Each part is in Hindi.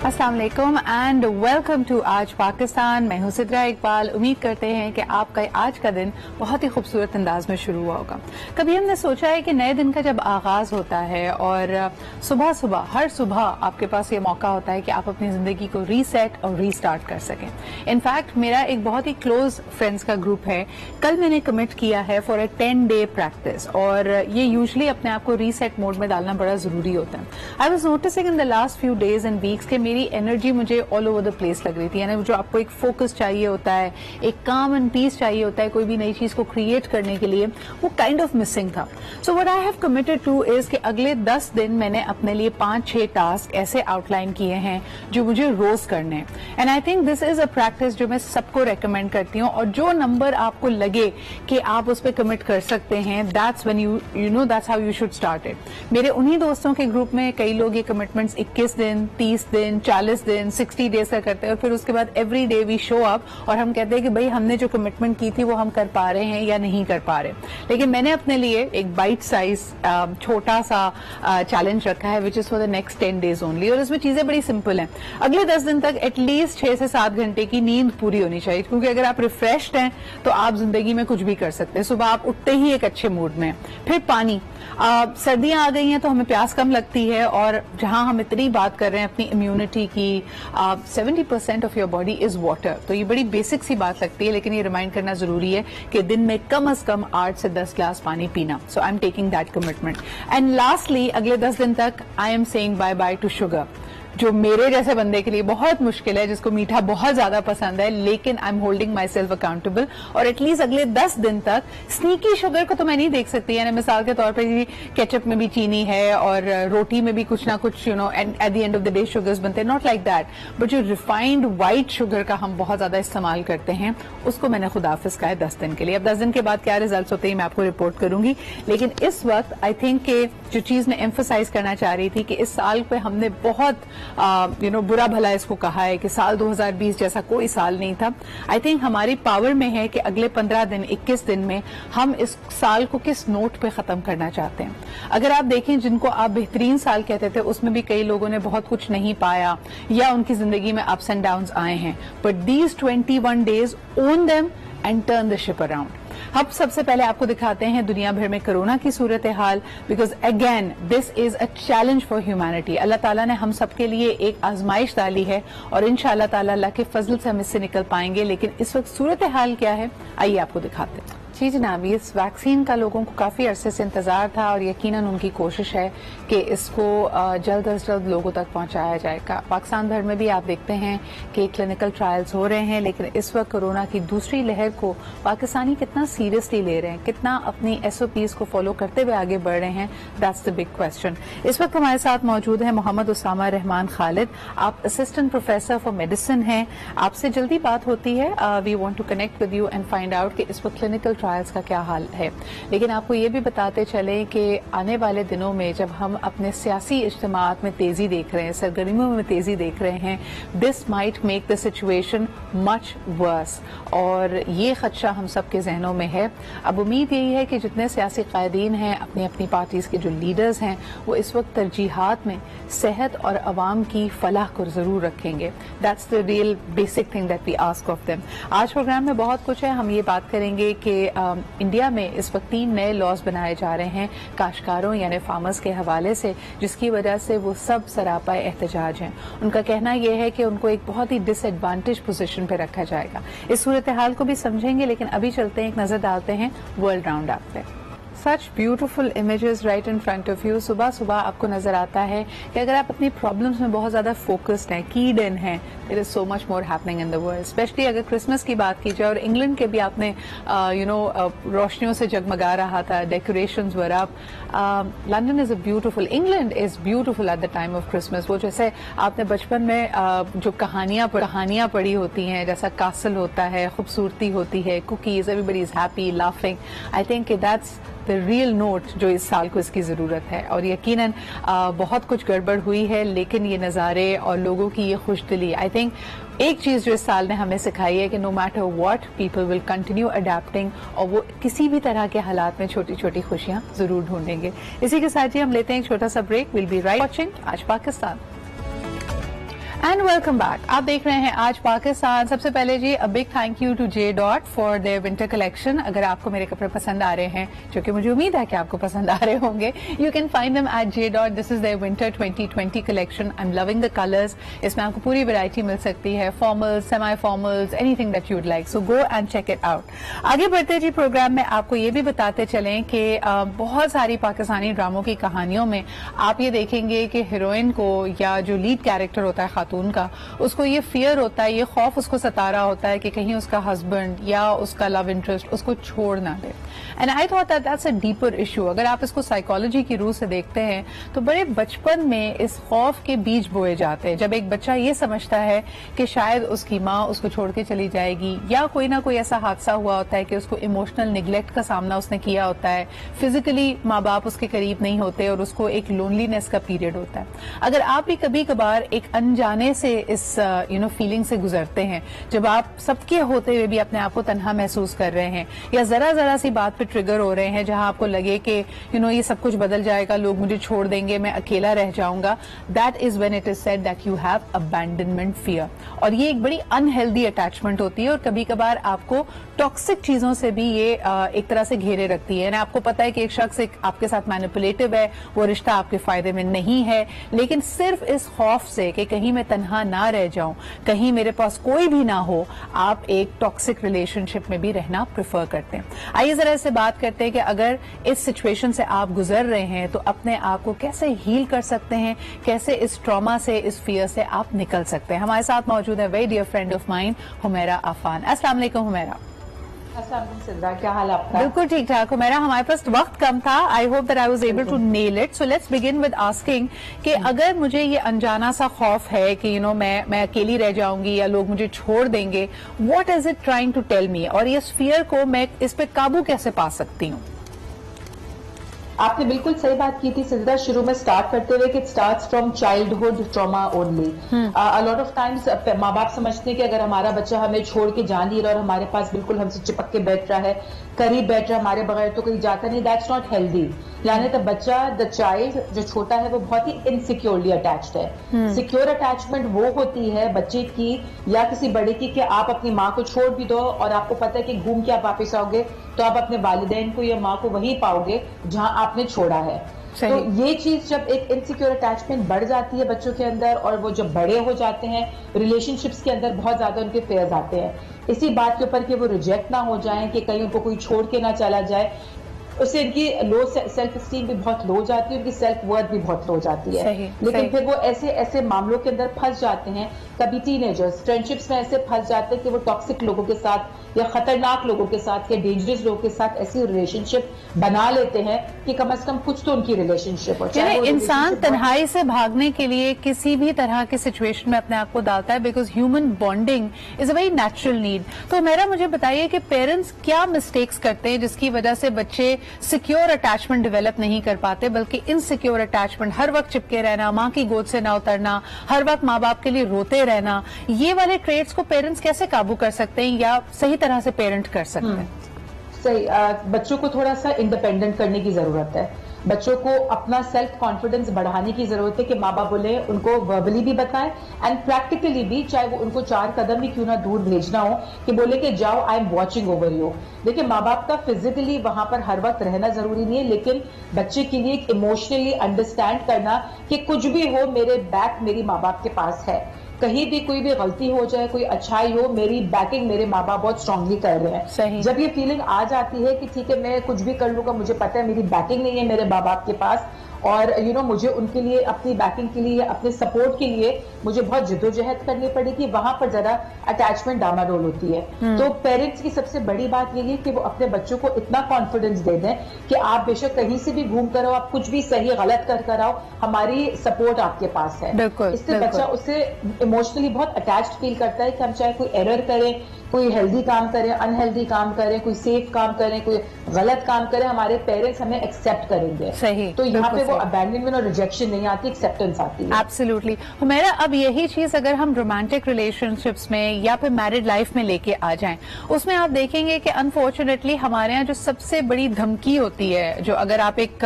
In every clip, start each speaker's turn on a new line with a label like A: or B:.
A: अस्सलाम वालेकुम एंड वेलकम टू आज पाकिस्तान। मैं हूं सिद्रा इकबाल। उम्मीद करते हैं कि आपका आज का दिन बहुत ही खूबसूरत अंदाज में शुरू हुआ होगा। कभी हमने सोचा है कि नए दिन का जब आगाज होता है और सुबह सुबह हर सुबह आपके पास ये मौका होता है कि आप अपनी जिंदगी को रीसेट और रीस्टार्ट कर सकें। इनफैक्ट मेरा एक बहुत ही क्लोज फ्रेंड्स का ग्रुप है। कल मैंने कमिट किया है फॉर अ 10-day प्रैक्टिस और ये यूजुअली अपने आप को रीसेट मोड में डालना बड़ा जरूरी होता है। I was noticing in the last few days and weeks के मेरी एनर्जी मुझे ऑल ओवर द प्लेस लग रही थी। यानी जो आपको एक फोकस चाहिए होता है, एक काम एंड पीस चाहिए होता है कोई भी नई चीज को क्रिएट करने के लिए, वो काइंड ऑफ मिसिंग था। So what I have committed two is कि अगले 10 दिन मैंने अपने लिए 5-6 टास्क ऐसे आउटलाइन किए हैं जो मुझे रोज करने हैं। And I think this is a practice जो मैं सबको रेकमेंड करती हूँ। और जो नंबर आपको लगे कि आप उस पर कमिट कर सकते हैं, that's when you know that's how you should start it. मेरे उन्हीं दोस्तों के ग्रुप में कई लोग ये कमिटमेंट्स 21 दिन, 30 दिन, 40 दिन, 60 डेज का करते हैं और फिर उसके बाद every day we show up और हम कहते हैं कि भाई हमने जो कमिटमेंट की थी वो हम कर पा रहे हैं या नहीं कर पा रहे। लेकिन मैंने अपने लिए एक बाइट साइज छोटा सा चैलेंज रखा है which is for the next 10 days only. और इसमें चीजें बड़ी सिंपल हैं। अगले 10 दिन तक एटलीस्ट 6 से 7 घंटे की नींद पूरी होनी चाहिए, क्योंकि अगर आप रिफ्रेश्ड हैं तो आप जिंदगी में कुछ भी कर सकते हैं। सुबह आप उठते ही एक अच्छे मूड में। फिर पानी, सर्दियां आ गई हैं तो हमें प्यास कम लगती है और जहां हम इतनी बात कर रहे हैं अपनी इम्यूनिटी की, 70% of your body is water. तो ये बड़ी बेसिक सी बात लगती है, लेकिन ये रिमाइंड करना जरूरी है कि दिन में कम से कम 8 से 10 ग्लास पानी पीना। So I am taking that commitment. And lastly अगले 10 दिन तक I am saying bye bye to sugar, जो मेरे जैसे बंदे के लिए बहुत मुश्किल है, जिसको मीठा बहुत ज्यादा पसंद है, लेकिन I am holding my self accountable. और एटलीस्ट अगले 10 दिन तक स्नीकी शुगर को तो मैं नहीं देख सकती। यानी मिसाल के तौर पर केचप में भी चीनी है और रोटी में भी कुछ ना कुछ at the end of the day sugars बनते हैं, नॉट लाइक दैट। बट जो रिफाइंड व्हाइट शुगर का हम बहुत ज्यादा इस्तेमाल करते हैं, उसको मैंने खुदाफिज का है 10 दिन के लिए। अब 10 दिन के बाद क्या रिजल्ट होते हैं मैं आपको रिपोर्ट करूंगी। लेकिन इस वक्त आई थिंक कि जो चीज मैं एम्फोसाइज करना चाह रही थी कि इस साल पे हमने बहुत बुरा भला इसको कहा है कि साल 2020 जैसा कोई साल नहीं था। आई थिंक हमारी पावर में है कि अगले 15 दिन, 21 दिन में हम इस साल को किस नोट पे खत्म करना चाहते हैं। अगर आप देखें जिनको आप बेहतरीन साल कहते थे, उसमें भी कई लोगों ने बहुत कुछ नहीं पाया या उनकी जिंदगी में अप्स एंड डाउन्स आए हैं। But these 21 days, own them and turn the ship around. अब सबसे पहले आपको दिखाते हैं दुनिया भर में कोरोना की सूरत हाल, because again this is a challenge for humanity. अल्लाह ताला ने हम सबके लिए एक आजमाइश डाली है और इंशाअल्लाह ताला अल्लाह के फजल से हम इससे निकल पाएंगे। लेकिन इस वक्त सूरत हाल क्या है, आइए आपको दिखाते हैं। जी जनाब, इस वैक्सीन का लोगों को काफी अरसे से इंतजार था और यकीनन उनकी कोशिश है कि इसको जल्द अज जल्द लोगों तक पहुंचाया जाएगा। पाकिस्तान भर में भी आप देखते हैं कि क्लिनिकल ट्रायल्स हो रहे हैं, लेकिन इस वक्त कोरोना की दूसरी लहर को पाकिस्तानी कितना सीरियसली ले रहे हैं, कितना अपनी SOPs को फॉलो करते हुए आगे बढ़ रहे हैं, दैट्स द बिग क्वेश्चन। इस वक्त हमारे साथ मौजूद है मोहम्मद उसामा रहमान खालिद। आप असिस्टेंट प्रोफेसर फॉर मेडिसिन हैं। आपसे जल्दी बात होती है। We want to connect with you and find out कि इस वक्त क्लिनिकल ट्रायल्स का क्या हाल है। लेकिन आपको ये भी बताते चले कि आने वाले दिनों में जब हम अपने सियासी इज्तिमात में तेजी देख रहे हैं, सरगर्मियों में तेजी देख रहे हैं, this might make the situation much worse और ये खदशा हम सबके जहनों में है। अब उम्मीद यही है कि जितने सियासी कायदीन हैं, अपनी अपनी पार्टीज के जो लीडर्स हैं, वो इस वक्त तरजीहात में सेहत और अवाम की फलाह को जरूर रखेंगे। That's the real basic thing that we ask of them. आज प्रोग्राम में बहुत कुछ है। हम ये बात करेंगे कि इंडिया में इस वक्त 3 नए लॉज बनाए जा रहे हैं काश्तकारों यानी फार्मर्स के हवाले से, जिसकी वजह से वो सब सरापा एहतजाज हैं। उनका कहना यह है कि उनको एक बहुत ही डिसएडवांटेज पोजीशन पे रखा जाएगा। इस सूरत हाल को भी समझेंगे, लेकिन अभी चलते हैं, एक नजर डालते हैं वर्ल्ड राउंड अप पे। Such beautiful images right in front of you. सुबह सुबह आपको नजर आता है कि अगर आप अपनी प्रॉब्लम्स में बहुत ज्यादा फोकस्ड हैं, कीड इन हैं, there is so much more happening in the world. Specially अगर क्रिसमस की बात की जाए और इंग्लैंड के भी आपने रोशनियों से जगमगा रहा था, decorations were up. London is a beautiful, England is beautiful at the time of Christmas. वो जैसे आपने बचपन में जो कहानियां पढ़ी होती हैं, जैसा कासल होता है, खूबसूरती होती है, cookies, everybody is happy laughing. I think that's the real note जो इस साल को इसकी जरूरत है। और यकीनन बहुत कुछ गड़बड़ हुई है, लेकिन ये नज़ारे और लोगों की ये खुशदिली, आई थिंक एक चीज जो इस साल ने हमें सिखाई है कि no matter what people will continue adapting, और वो किसी भी तरह के हालात में छोटी छोटी खुशियां जरूर ढूंढेंगे। इसी के साथ ही हम लेते हैं एक छोटा सा break. Will be right watching आज पाकिस्तान। And welcome back. आप देख रहे हैं आज पाकिस्तान। सबसे पहले जी a big thank you to J dot for their winter collection. अगर आपको मेरे कपड़े पसंद आ रहे हैं, जो कि मुझे उम्मीद है कि आपको पसंद आ रहे होंगे, you can find them at J dot. This is their winter 2020 collection. I am loving the colours. इसमें आपको पूरी वैरायटी मिल सकती है, formals, semi formals, anything that you would like. So go and check it out. आगे बढ़ते जी प्रोग्राम में आपको ये भी बताते चलें कि बहुत सारी पाकिस्तानी ड्रामों की कहानियों में आप ये देखेंगे कि हीरोइन को या जो लीड कैरेक्टर होता है खातून का, उसको ये फियर होता है, ये खौफ उसको सता रहा होता है कि कहीं उसका हस्बैंड या उसका लव इंटरेस्ट उसको छोड़ ना दे। And I thought that's a deeper issue. अगर आप इसको साइकोलॉजी की रूह से देखते हैं तो बड़े बचपन में इस खौफ के बीज बोए जाते हैं। जब एक बच्चा ये समझता है कि शायद उसकी माँ उसको छोड़ के चली जाएगी, या कोई ना कोई ऐसा हादसा हुआ होता है कि उसको इमोशनल निगलेक्ट का सामना उसने किया होता है, फिजिकली माँ बाप उसके करीब नहीं होते और उसको एक लोनलीनेस का पीरियड होता है। अगर आप भी कभी कभार एक अनजाने से इस फीलिंग से गुजरते हैं, जब आप सबके होते हुए भी अपने आप को तन्हा महसूस कर रहे हैं, या जरा जरा सी बात पे ट्रिगर हो रहे हैं जहां आपको लगे कि ये सब कुछ बदल जाएगा, लोग मुझे छोड़ देंगे, मैं अकेला रह जाऊंगा, that is when it is said that you have abandonment fear. और ये एक बड़ी अनहेल्दी अटैचमेंट होती है और कभी कभार आपको टॉक्सिक चीजों से भी ये एक तरह से घेरे रखती है। आपको पता है कि एक शख्स आपके साथ मैनिपुलेटिव है, वो रिश्ता आपके फायदे में नहीं है, लेकिन सिर्फ इस खौफ से कि कहीं मैं तन्हा ना रह जाऊं, कहीं मेरे पास कोई भी ना हो, आप एक टॉक्सिक रिलेशनशिप में भी रहना प्रेफर करते हैं। आइए जरा इससे बात करते हैं कि अगर इस सिचुएशन से आप गुजर रहे हैं तो अपने आप को कैसे हील कर सकते हैं, कैसे इस ट्रॉमा से, इस फियर से आप निकल सकते हैं। हमारे साथ मौजूद है very dear friend of mine, Humaira Afaan. अस्सलाम वालेकुम हुमैरा।
B: क्या हाल आपका?
A: बिल्कुल ठीक ठाक हो मेरा। हमारे पास वक्त कम था। I hope that I was able to nail it. So let's begin with asking कि अगर मुझे ये अनजाना सा खौफ है कि मैं अकेली रह जाऊंगी या लोग मुझे छोड़ देंगे, what is it trying to tell me, और ये फियर को मैं इस पे काबू कैसे पा सकती हूँ?
B: आपने बिल्कुल सही बात की थी सिद्धा, शुरू में स्टार्ट करते हुए कि it starts from childhood trauma only. A lot of times माँ बाप समझते हैं कि अगर हमारा बच्चा हमें छोड़ के जा नहीं रहा और हमारे पास बिल्कुल हमसे चिपक के बैठ रहा है, करीब बैठ रहा है, हमारे बगैर तो कहीं जाता नहीं, दैट्स नॉट हेल्दी। यानी तो बच्चा, द चाइल्ड जो छोटा है, वो बहुत ही इनसिक्योरली अटैच्ड है। सिक्योर अटैचमेंट वो होती है बच्चे की या किसी बड़े की कि आप अपनी माँ को छोड़ भी दो और आपको पता है कि घूम के आप वापिस आओगे तो आप अपने वालिदैन को या माँ को वहीं पाओगे जहां आपने छोड़ा है। तो ये चीज जब एक इनसिक्योर अटैचमेंट बढ़ जाती है बच्चों के अंदर और वो जब बड़े हो जाते हैं, रिलेशनशिप्स के अंदर बहुत ज्यादा उनके फेयर्स आते हैं इसी बात के ऊपर कि वो रिजेक्ट ना हो जाएं, कि कहीं उनको कोई छोड़ के ना चला जाए, उससे इनकी लो सेल्फ स्टीम भी बहुत लो जाती है, उनकी सेल्फ वर्थ भी बहुत लो जाती है। लेकिन फिर वो ऐसे ऐसे मामलों के अंदर फंस जाते हैं, कभी टीनेजर्स फ्रेंडशिप्स में ऐसे फंस जाते हैं कि वो टॉक्सिक लोगों के साथ या खतरनाक लोगों के साथ या डेंजरस लोगों के साथ ऐसी रिलेशनशिप बना लेते हैं कि कम से कम कुछ तो उनकी रिलेशनशिप हो।
A: इंसान तन्हाई से भागने के लिए किसी भी तरह की सिचुएशन में अपने आप को डालता है, because human bonding is a very natural need. तो मेरा मुझे बताइए कि पेरेंट्स क्या मिस्टेक्स करते हैं जिसकी वजह से बच्चे सिक्योर अटैचमेंट डेवलप नहीं कर पाते, बल्कि इनसिक्योर अटैचमेंट, हर वक्त चिपके रहना, माँ की गोद से ना उतरना, हर वक्त माँ बाप के लिए रोते रहना, ये वाले ट्रेड्स को पेरेंट्स कैसे काबू कर सकते हैं या सही तरह से पेरेंट कर सकते हैं?
B: सही, बच्चों को थोड़ा सा इंडिपेंडेंट करने की जरूरत है। बच्चों को अपना सेल्फ कॉन्फिडेंस बढ़ाने की जरूरत है कि माँ बाप बोले उनको वर्बली भी बताएं एंड प्रैक्टिकली भी, चाहे वो उनको 4 कदम भी क्यों ना दूर भेजना हो, कि बोले कि जाओ, I am watching over you. देखिए, माँ बाप का फिजिकली वहां पर हर वक्त रहना जरूरी नहीं है, लेकिन बच्चे के लिए इमोशनली अंडरस्टैंड करना कि कुछ भी हो, मेरे बैक मेरी माँ बाप के पास है, कहीं भी कोई भी गलती हो जाए, कोई अच्छाई हो, मेरी बैकिंग मेरे माँ बाप बहुत स्ट्रांगली कर रहे हैं। जब ये फीलिंग आ जाती है कि ठीक है मैं कुछ भी कर लूंगा, मुझे पता है मेरी बैकिंग नहीं है मेरे माँ बाप के पास, और मुझे उनके लिए, अपनी बैकिंग के लिए, अपने सपोर्ट के लिए मुझे बहुत जिद्दोजहद करनी पड़ेगी, वहां पर जरा अटैचमेंट डामाडोल होती है। तो पेरेंट्स की सबसे बड़ी बात यही है कि वो अपने बच्चों को इतना कॉन्फिडेंस दे दें कि आप बेशक कहीं से भी घूम कर आओ, आप कुछ भी सही गलत कर आओ, हमारी सपोर्ट आपके पास है। इससे बच्चा उससे इमोशनली बहुत अटैच्ड फील करता है कि हम चाहे कोई एरर करें, कोई हेल्दी काम करें, अनहेल्दी काम करें, कोई सेफ काम करें, कोई गलत काम करें, हमारे पेरेंट्स हमें एक्सेप्ट करेंगे।
A: सही,
B: तो यहाँ पे वो अबैंडनमेंट और रिजेक्शन नहीं आती, एक्सेप्टेंस आती है।
A: एब्सोल्युटली। मेरा अब यही चीज अगर हम रोमांटिक रिलेशनशिप्स में या फिर मैरिड लाइफ में लेके आ जाएं, उसमें आप देखेंगे कि अनफॉर्चुनेटली हमारे यहाँ जो सबसे बड़ी धमकी होती है, जो अगर आप एक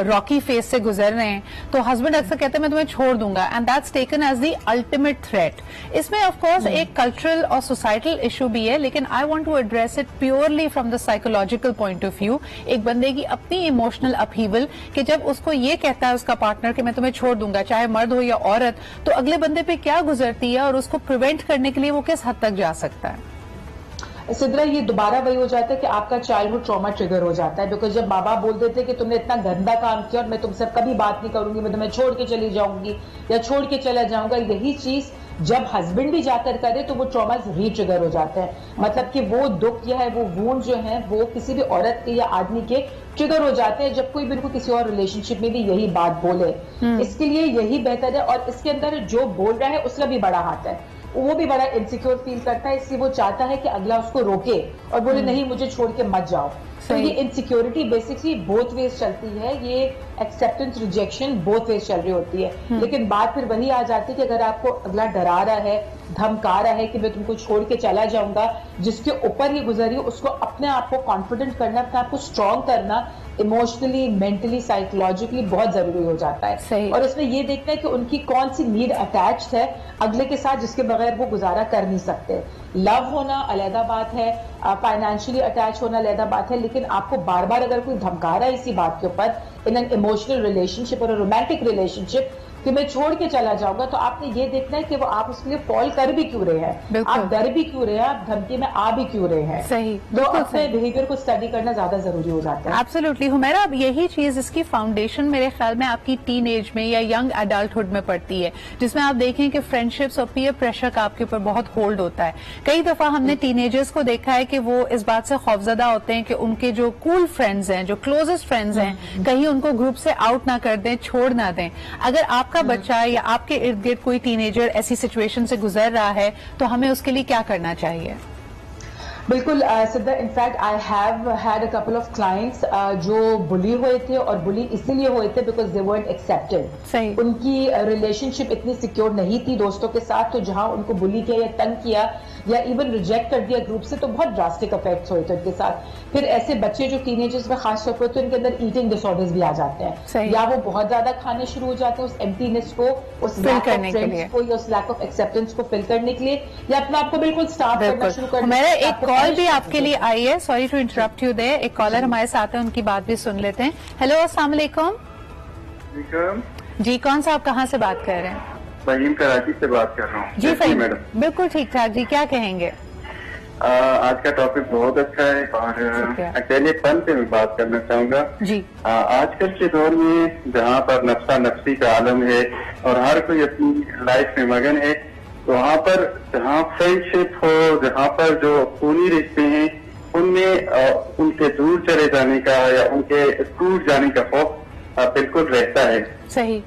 A: रॉकी फेस से गुजर रहे हैं तो हस्बैंड अक्सर कहते हैं मैं तुम्हें छोड़ दूंगा, and that's taken as the ultimate threat. इसमें ऑफ कोर्स एक कल्चरल और सोसाइटल इशू भी है, लेकिन I want to address it purely from the psychological point of view. एक बंदे की अपनी इमोशनल अपहीवल कि जब उसको ये कहता है उसका पार्टनर कि मैं तुम्हें छोड़ दूंगा, चाहे मर्द हो या औरत, तो अगले बंदे पे क्या गुजरती है और उसको प्रिवेंट करने के लिए वो किस हद तक जा सकता है।
B: सिद्रा, ये दोबारा वही हो जाता है कि आपका चाइल्डहुड ट्रॉमा ट्रिगर हो जाता है, बिकॉज जब माँ बाप बोल देते हैं कि तुमने इतना गंदा काम किया और मैं तुमसे कभी बात नहीं करूंगी, मैं तुम्हें छोड़ के चली जाऊंगी या छोड़ के चला जाऊंगा, यही चीज जब हस्बैंड भी जाकर करे तो वो ट्रॉमास रीट्रिगर हो जाते हैं। मतलब कि वो दुख या है वो वूंड जो है वो किसी भी औरत के या आदमी के ट्रिगर हो जाते हैं जब कोई बिल्कुल किसी और रिलेशनशिप में भी यही बात बोले। इसके लिए यही बेहतर है, और इसके अंदर जो बोल रहा है उसका भी बड़ा हाथ है, वो भी बड़ा इनसिक्योर फील करता है, इसलिए वो चाहता है कि अगला उसको रोके और बोले नहीं मुझे छोड़ के मत जाओ। तो ये इनसिक्योरिटी बेसिकली बोथ वेज चलती है, ये एक्सेप्टेंस रिजेक्शन बोथ वेज चल रही होती है। लेकिन बात फिर वही आ जाती है कि अगर आपको अगला डरा रहा है, धमका रहा है कि मैं तुमको छोड़ के चला जाऊंगा, जिसके ऊपर ये गुजरी है उसको अपने आप को कॉन्फिडेंट करना, अपने आप को स्ट्रांग करना इमोशनली, मेंटली, साइकोलॉजिकली बहुत जरूरी हो जाता है। और इसमें ये देखना है कि उनकी कौन सी नीड अटैच्ड है अगले के साथ जिसके बगैर वो गुजारा कर नहीं सकते। लव होना अलहदा बात है, फाइनेंशियली अटैच होना अलहदा बात है, लेकिन आपको बार बार अगर कोई धमका रहा है इसी बात के ऊपर इन एन इमोशनल रिलेशनशिप और रोमांटिक रिलेशनशिप कि मैं छोड़ के चला जाऊंगा, तो आपने ये देखना है कि वो आप उसके लिए फॉल कर भी क्यों रहे हैं, आप डर भी क्यों रहे हैं, आप धमकी में आ भी क्यों रहे हैं।
A: सही,
B: तो अपने बिहेवियर को स्टडी करना ज्यादा जरूरी हो जाता है।
A: एब्सोल्युटली हुमैरा, अब यही चीज इसकी फाउंडेशन मेरे ख्याल में आपकी टीन एज में या यंग एडल्टहुड में पड़ती है, जिसमें आप देखें कि फ्रेंडशिप्स और पीयर प्रेशर का आपके ऊपर बहुत होल्ड होता है। कई दफा हमने टीनेजर्स को देखा है कि वो इस बात से खौफजदा होते हैं कि उनके जो कूल फ्रेंड्स हैं, जो क्लोजेस्ट फ्रेंड्स हैं, कहीं उनको ग्रुप से आउट ना कर दें, छोड़ ना दें। अगर आपका बच्चा या आपके इर्द गिर्द कोई टीनेजर ऐसी सिचुएशन से गुजर रहा है तो हमें उसके लिए क्या करना चाहिए?
B: बिल्कुल सिद्धा, in fact I have had a couple of clients जो बुली हुए थे, और बुली इसीलिए हुए थे बिकॉज दे वर्नट एक्सेप्टेड। उनकी रिलेशनशिप इतनी सिक्योर नहीं थी दोस्तों के साथ, तो जहां उनको बुली किया या तंग किया या इवन रिजेक्ट कर दिया ग्रुप से, तो बहुत ड्रास्टिक इफेक्ट्स हुए थे उनके साथ। फिर ऐसे बच्चे जो टीनेजर्स में खास तौर पर तो इनके अंदर ईटिंग डिसऑर्डर्स भी आ जाते हैं, या वो बहुत ज्यादा खाने शुरू हो जाते हैं उस एम्प्टीनेस को, उस लैक ऑफ फ्रेंड्स को या उस लैक ऑफ एक्सेप्टेंस को फिल करने के लिए, या अपने आप को बिल्कुल स्टार्ट करना शुरू कर।
A: मेरा एक कॉल भी आपके लिए आई है, sorry to interrupt you there. एक कॉलर हमारे साथ है, उनकी बात भी सुन लेते हैं। हेलो, अस्सलाम वालेकुम जी, कौन सा आप कहाँ से बात कर रहे हैं?
C: फहीम कराची से बात कर रहा हूँ।
A: जी फहीम, बिल्कुल ठीक ठाक जी, क्या कहेंगे?
C: आज का टॉपिक बहुत अच्छा है और अकेले पन पे मैं बात करना चाहूंगा जी। आजकल के दौर में जहाँ पर नफ्सा नफ्सी का आलम है और हर कोई अपनी लाइफ में मगन है, तो वहाँ पर जहाँ फ्रेंडशिप हो, जहाँ पर जो खूनी रिश्ते हैं उनमें उनके दूर चले जाने का या उनके टूट जाने का खौफ बिल्कुल रहता है।
A: सही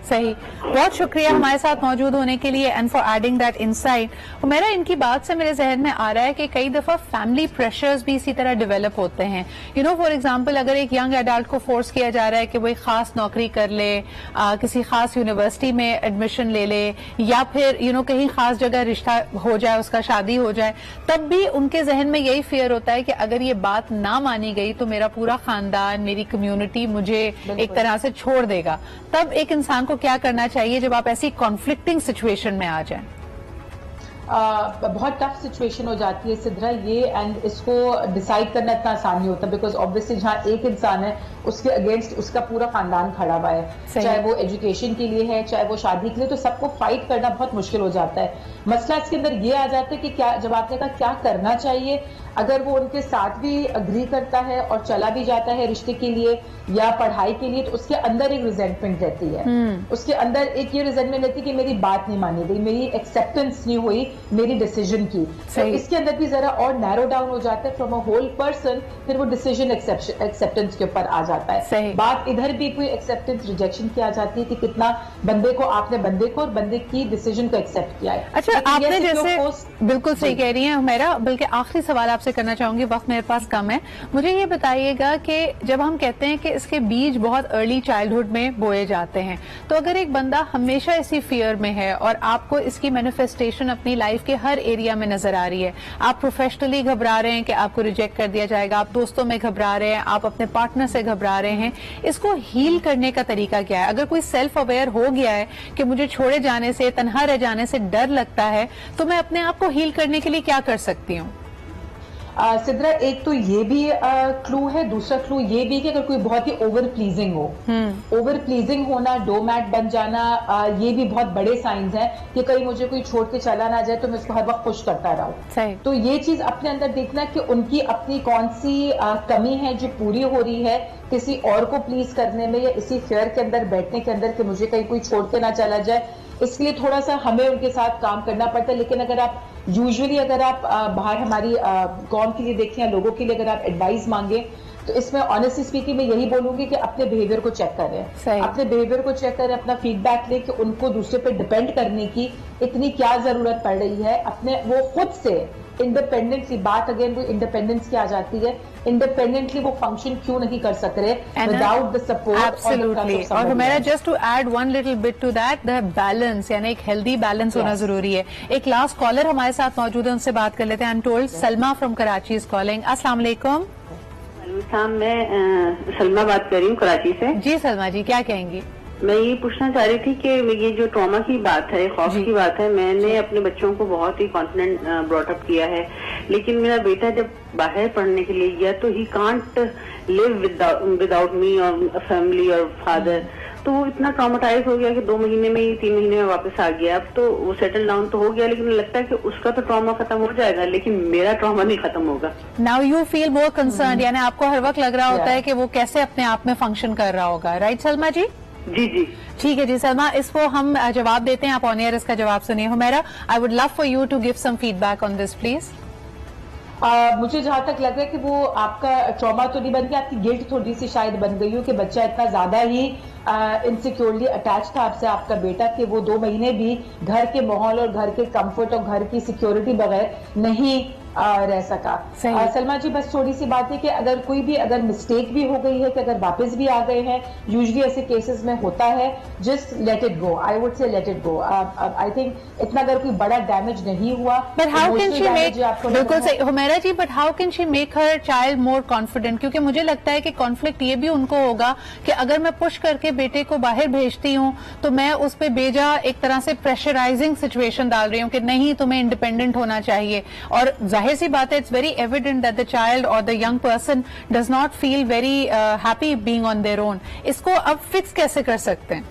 A: सही, बहुत शुक्रिया हमारे साथ मौजूद होने के लिए and for adding that insight. मेरा इनकी बात से मेरे जहन में आ रहा है कि कई दफा फैमिली प्रेशर्स भी इसी तरह डेवलप होते हैं। यू नो, फॉर एग्जांपल अगर एक यंग एडल्ट को फोर्स किया जा रहा है कि वो एक खास नौकरी कर ले, किसी खास यूनिवर्सिटी में एडमिशन ले ले, या फिर यू नो कहीं खास जगह रिश्ता हो जाए, उसका शादी हो जाए, तब भी उनके जहन में यही फियर होता है कि अगर ये बात ना मानी गई तो मेरा पूरा खानदान, मेरी कम्युनिटी मुझे एक तरह से छोड़ देगा। तब एक इंसान को क्या करना चाहिए जब आप ऐसी कॉन्फ्लिक्टिंग सिचुएशन में आ जाएं?
B: बहुत टफ सिचुएशन हो जाती है सिद्रा ये, एंड इसको डिसाइड करना इतना आसान नहीं होता, बिकॉज ऑब्वियसली जहाँ एक इंसान है उसके अगेंस्ट उसका पूरा खानदान खड़ा हुआ है, चाहे वो एजुकेशन के लिए है, चाहे वो शादी के लिए, तो सबको फाइट करना बहुत मुश्किल हो जाता है। मसला इसके अंदर ये आ जाता है कि क्या, जब आपने कहा क्या करना चाहिए, अगर वो उनके साथ भी अग्री करता है और चला भी जाता है रिश्ते के लिए या पढ़ाई के लिए, तो उसके अंदर एक रिजेंटमेंट रहती है, उसके अंदर एक ये रिजेंटमेंट रहती है कि मेरी बात नहीं मानी गई, मेरी एक्सेप्टेंस नहीं हुई मेरी डिसीजन की। तो इसके अंदर भी जरा और नैरो डाउन हो जाता है फ्रॉम अ होल पर्सन, फिर वो डिसीजन एक्सेप्टेंस के ऊपर आ जाता है। बात इधर भी कोई एक्सेप्टेंस रिजेक्शन की आ जाती है कि कितना बंदे को, आपने बंदे को और बंदे की डिसीजन को एक्सेप्ट किया है।
A: अच्छा, आपने जैसे बिल्कुल सही कह रही है मेरा, बल्कि आखिरी सवाल आपसे आपसे करना चाहूंगी, वक्त मेरे पास कम है। मुझे ये बताइएगा कि जब हम कहते हैं कि इसके बीज बहुत अर्ली चाइल्डहुड में बोए जाते हैं, तो अगर एक बंदा हमेशा इसी फियर में है और आपको इसकी मैनिफेस्टेशन अपनी लाइफ के हर एरिया में नजर आ रही है, आप प्रोफेशनली घबरा रहे हैं कि आपको रिजेक्ट कर दिया जाएगा, आप दोस्तों में घबरा रहे हैं, आप अपने पार्टनर से घबरा रहे हैं, इसको हील करने का तरीका क्या है? अगर कोई सेल्फ अवेयर हो गया है कि मुझे छोड़े जाने से, तन्हा रह जाने से डर लगता है, तो मैं अपने आप को हील करने के लिए क्या कर सकती हूँ?
B: सिद्रा, एक तो ये भी क्लू है, दूसरा क्लू ये भी कि अगर कोई बहुत ही ओवर प्लीजिंग हो, ओवर प्लीजिंग होना, डोमैट बन जाना, ये भी बहुत बड़े साइंस हैं कि कहीं मुझे कोई छोड़ के चला ना जाए तो मैं उसको हर वक्त खुश करता रहूं। तो ये चीज अपने अंदर देखना कि उनकी अपनी कौन सी कमी है जो पूरी हो रही है किसी और को प्लीज करने में, या इसी फेयर के अंदर बैठने के अंदर कि मुझे कहीं कोई छोड़ के ना चला जाए। इसके लिए थोड़ा सा हमें उनके साथ काम करना पड़ता है। लेकिन अगर आप यूजुअली अगर आप बाहर हमारी कौम के लिए देखें या लोगों के लिए अगर आप एडवाइस मांगे, तो इसमें ऑनेस्टली स्पीकिंग मैं यही बोलूंगी कि अपने बिहेवियर को चेक करें, अपने बिहेवियर को चेक करें, अपना फीडबैक लें कि उनको दूसरे पे डिपेंड करने की इतनी क्या जरूरत पड़ रही है। अपने वो खुद से इंडिपेंडेंटली, बात अगेन वो इंडिपेंडेंस की आ जाती है, इंडिपेंडेंटली वो फंक्शन क्यों नहीं कर सक रहे विदाउट द सपोर्ट।
A: एब्सोल्युटली। और हमारा just to add one little bit to that, the balance, यानी एक हेल्दी बैलेंस होना जरूरी है। एक लास्ट कॉलर हमारे साथ मौजूद है, उनसे बात कर लेते हैं। I am told Salma from Karachi is calling. अस्सलाम वालेकुम।
D: मैं सलमा बात कर रही हूँ कराची से।
A: जी सलमा जी, क्या कहेंगी?
D: मैं ये पूछना चाह रही थी कि ये जो ट्रॉमा की बात है, खौफ की बात है, मैंने अपने बच्चों को बहुत ही कॉन्फिडेंट ब्रॉटअप किया है, लेकिन मेरा बेटा जब बाहर पढ़ने के लिए गया तो he can't live without me और फैमिली और फादर। तो वो इतना ट्रॉमाटाइज हो गया कि 2 महीने में ही 3 महीने में वापस आ गया। अब तो वो सेटल डाउन तो हो गया, लेकिन लगता है कि उसका तो ट्रॉमा खत्म हो जाएगा, लेकिन मेरा ट्रॉमा नहीं खत्म होगा।
A: Now you feel more concern, यानी आपको हर वक्त लग रहा होता है कि वो कैसे अपने आप में फंक्शन कर रहा होगा। राइट सलमा जी?
D: जी जी
A: ठीक है जी सलमा, इसको हम जवाब देते हैं, आप ऑन एयर इसका जवाब सुनिए। Humaira, I would love for you to give some feedback on this please.
B: मुझे जहां तक लग रहा है कि वो आपका ट्रॉमा तो नहीं बन गया, आपकी गिल्ट थोड़ी सी शायद बन गई हो कि बच्चा इतना ज्यादा ही इनसिक्योरली अटैच था आपसे, आपका बेटा, कि वो 2 महीने भी घर के माहौल और घर के कंफर्ट और घर की सिक्योरिटी बगैर नहीं रह सका। सलमा जी, बस थोड़ी सी बात है कि अगर कोई भी अगर मिस्टेक भी हो गई है कि अगर वापस भी आ गए हैं, यूजुअली ऐसे केसेस में होता है, just let it go. I would say let it go. I think इतना अगर कोई बड़ा डैमेज नहीं हुआ,
A: but how can she make, बिल्कुल सही Humaira ji, but how can she make her child more confident? क्योंकि मुझे लगता है कि कॉन्फ्लिक्ट ये भी उनको होगा कि अगर मैं पुश करके बेटे को बाहर भेजती हूँ तो मैं उस पर बेजा एक तरह से प्रेशराइजिंग सिचुएशन डाल रही हूँ कि नहीं, तुम्हें इंडिपेंडेंट होना चाहिए। और जाहिर सी बात है, it's very evident that the child और the young person does not feel very happy being on their own. इसको अब फिक्स कैसे कर सकते हैं?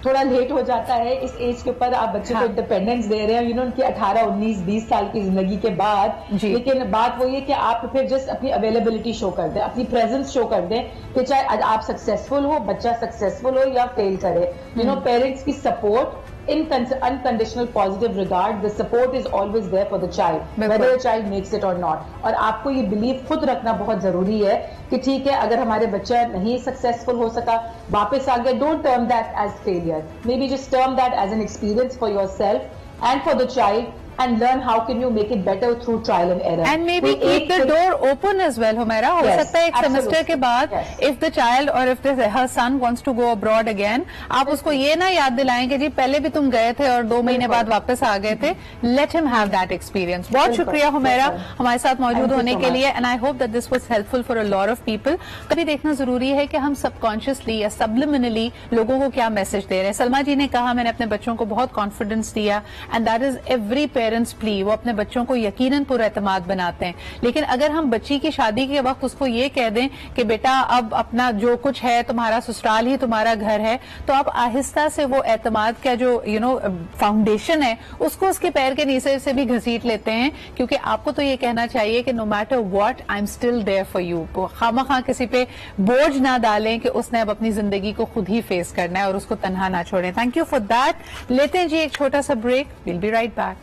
B: थोड़ा लेट हो जाता है इस एज के ऊपर, आप बच्चे को इंडिपेंडेंस दे रहे हैं, उनकी 18, 19, 20 साल की जिंदगी के बाद। लेकिन बात वही है कि आप फिर जस्ट अपनी अवेलेबिलिटी शो कर दें, अपनी प्रेजेंस शो कर दें कि चाहे आप सक्सेसफुल हो, बच्चा सक्सेसफुल हो या फेल करे, पेरेंट्स की support in unconditional positive regard, the support is always there for the child, whether the child makes it or not. और आपको ये बिलीव खुद रखना बहुत जरूरी है कि ठीक है, अगर हमारे बच्चा नहीं सक्सेसफुल हो सका, वापस आ गया, don't term that as failure, maybe just term that as an experience for yourself and for the child, and learn how can you make it better through trial and error.
A: And maybe keep the door open as well, Humaira. हो सकता है एक सेमेस्टर के बाद if the child or if her son wants to go abroad again, आप उसको ये ना याद दिलाएं कि जी पहले भी तुम गए थे और 2 महीने बाद वापस आ गए थे। Let him have that experience. बहुत शुक्रिया हुमैरा हमारे साथ मौजूद होने के लिए, and I hope that this was helpful for a lot of people. कभी देखना जरूरी है कि हम सबकॉन्शियसली या सबलिमिनली लोगों को क्या मैसेज दे रहे हैं। सलमा जी ने कहा मैंने अपने बच्चों को बहुत कॉन्फिडेंस दिया, and that is every parents plea. वो अपने बच्चों को यकीनन पुरएतमाद बनाते हैं, लेकिन अगर हम बच्ची की शादी के वक्त उसको ये कह दें कि बेटा अब अपना जो कुछ है, तुम्हारा ससुराल ही तुम्हारा घर है, तो आप आहिस्ता से वो एतमाद का जो फाउंडेशन है उसको उसके पैर के नीचे से भी घसीट लेते हैं। क्योंकि आपको तो ये कहना चाहिए कि no matter what, I am still there for you. खामखा किसी पे बोझ ना डालें कि उसने अब अपनी जिंदगी को खुद ही फेस करना है और उसको तन्हा ना छोड़ें। Thank you for that. लेते हैं जी एक छोटा सा break, will be right back.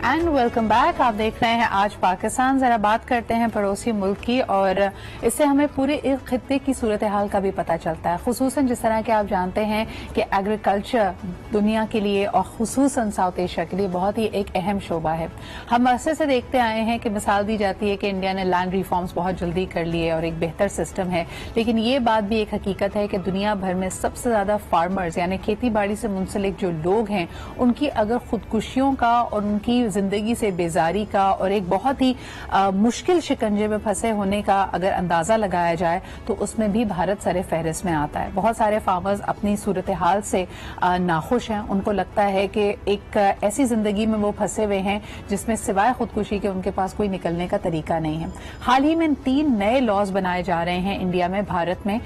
A: And welcome back. आप देख रहे हैं आज पाकिस्तान। जरा बात करते हैं पड़ोसी मुल्क की, और इससे हमें पूरे इस खित्ते की सूरत हाल का भी पता चलता है। खुसूसन जिस तरह के आप जानते हैं कि एग्रीकल्चर दुनिया के लिए और खुसूसन साउथ एशिया के लिए बहुत ही एक अहम शोबा है। हम अरसे से देखते आए हैं कि मिसाल दी जाती है कि इंडिया ने लैंड रिफॉर्म्स बहुत जल्दी कर लिए और एक बेहतर सिस्टम है, लेकिन ये बात भी एक हकीकत है कि दुनिया भर में सबसे ज्यादा फार्मर्स यानी खेती बाड़ी से मुंसलिक जो लोग हैं, उनकी अगर खुदकुशियों का और उनकी जिंदगी से बेजारी का और एक बहुत ही मुश्किल शिकंजे में फंसे होने का अगर अंदाजा लगाया जाए तो उसमें भी भारत सरे फहरिस्त में आता है। बहुत सारे फार्मर्स अपनी सूरत हाल से नाखुश हैं। उनको लगता है कि एक ऐसी जिंदगी में वो फंसे हुए हैं जिसमें सिवाय खुदकुशी के उनके पास कोई निकलने का तरीका नहीं है। हाल ही में 3 नए लॉज बनाए जा रहे हैं इंडिया में, भारत में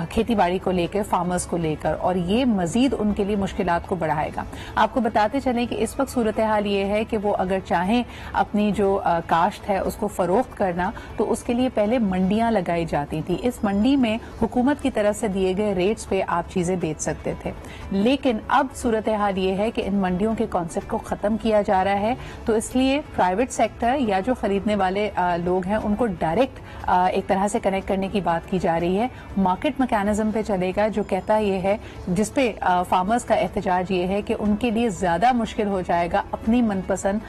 A: खेती बाड़ी को लेकर, फार्मर्स को लेकर, और ये मजीद उनके लिए मुश्किलात को बढ़ाएगा। आपको बताते चलें कि इस वक्त सूरत हाल ये है कि वो अगर चाहें अपनी जो काश्त है उसको फरोख्त करना, तो उसके लिए पहले मंडियां लगाई जाती थी। इस मंडी में हुकूमत की तरफ से दिए गए रेट्स पे आप चीजें बेच सकते थे, लेकिन अब सूरत हाल ये है कि इन मंडियों के कॉन्सेप्ट को खत्म किया जा रहा है। तो इसलिए प्राइवेट सेक्टर या जो खरीदने वाले लोग हैं उनको डायरेक्ट एक तरह से कनेक्ट करने की बात की जा रही है। मार्केट मैकेनिज्म पे चलेगा जो कहता ये है, जिसपे फार्मर्स का एहतजाज ये है कि उनके लिए ज्यादा मुश्किल हो जाएगा अपनी मनपसंद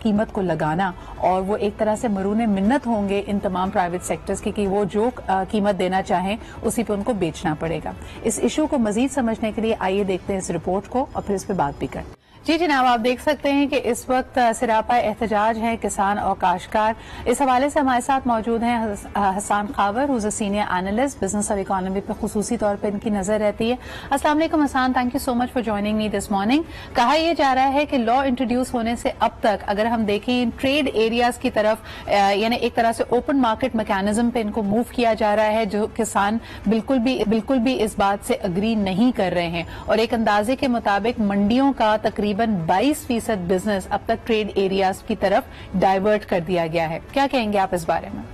A: कीमत को लगाना, और वो एक तरह से मरूने मिन्नत होंगे इन तमाम प्राइवेट सेक्टर्स की कि वो जो कीमत देना चाहें उसी पे उनको बेचना पड़ेगा। इस इशू को मजीद समझने के लिए आइए देखते हैं इस रिपोर्ट को और फिर इस पर बात भी करें। जी जनाब, आप देख सकते हैं कि इस वक्त सिरापा एहतजाज हैं किसान और काश्तकार। इस हवाले से हमारे साथ मौजूद हैं Hasan Khawar, who's a senior analyst, business और इकोनॉमी पे खुसूसी तौर पे इनकी नजर रहती है। अस्सलाम वालेकुम Hasan, thank you so much for joining me this morning. कहा यह जा रहा है कि लॉ इंट्रोड्यूस होने से अब तक अगर हम देखें ट्रेड एरियाज की तरफ यानी एक तरह से ओपन मार्केट मैकेनिज्म पे इनको मूव किया जा रहा है, जो किसान बिल्कुल भी इस बात से अग्री नहीं कर रहे हैं। और एक अंदाजे के मुताबिक मंडियों का तकरीबन 22% बिजनेस अब तक ट्रेड एरियाज की तरफ डाइवर्ट कर दिया गया है। क्या कहेंगे आप इस बारे में?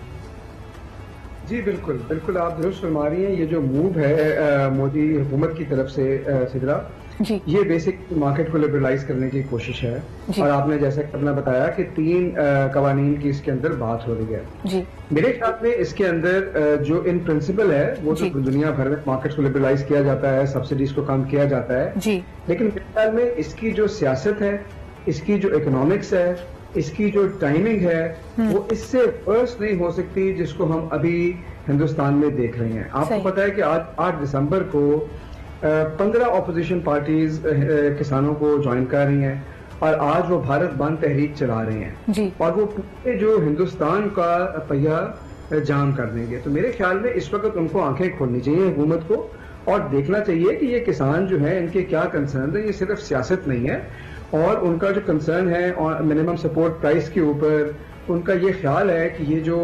E: जी बिल्कुल आप दुरुस्त फरमा रही हैं। ये जो मूव है मोदी हुकूमत की तरफ से सिदरा जी, ये बेसिक मार्केट को लिबरलाइज करने की कोशिश है। और आपने जैसे अपना बताया कि 3 कवानीन की इसके अंदर बात हो रही है जी। मेरे ख्याल में इसके अंदर जो इन प्रिंसिपल है वो तो दुनिया भर में मार्केट को लिबरलाइज किया जाता है, सब्सिडीज को कम किया जाता है जी। लेकिन मेरे ख्याल में इसकी जो सियासत है, इसकी जो इकोनॉमिक्स है, इसकी जो टाइमिंग है, वो इससे वर्स नहीं हो सकती जिसको हम अभी हिंदुस्तान में देख रहे हैं। आपको पता है कि आज 8 दिसंबर को 15 ऑपोजिशन पार्टीज किसानों को ज्वाइन कर रही हैं और आज वो भारत बंद तहरीक चला रहे हैं जी। और वो पूरे जो हिंदुस्तान का पहिया जाम कर देंगे। तो मेरे ख्याल में इस वक्त उनको आंखें खोलनी चाहिए हुकूमत को, और देखना चाहिए कि ये किसान जो है इनके क्या कंसर्न है। ये सिर्फ सियासत नहीं है, और उनका जो कंसर्न है और मिनिमम सपोर्ट प्राइस के ऊपर उनका ये ख्याल है कि ये जो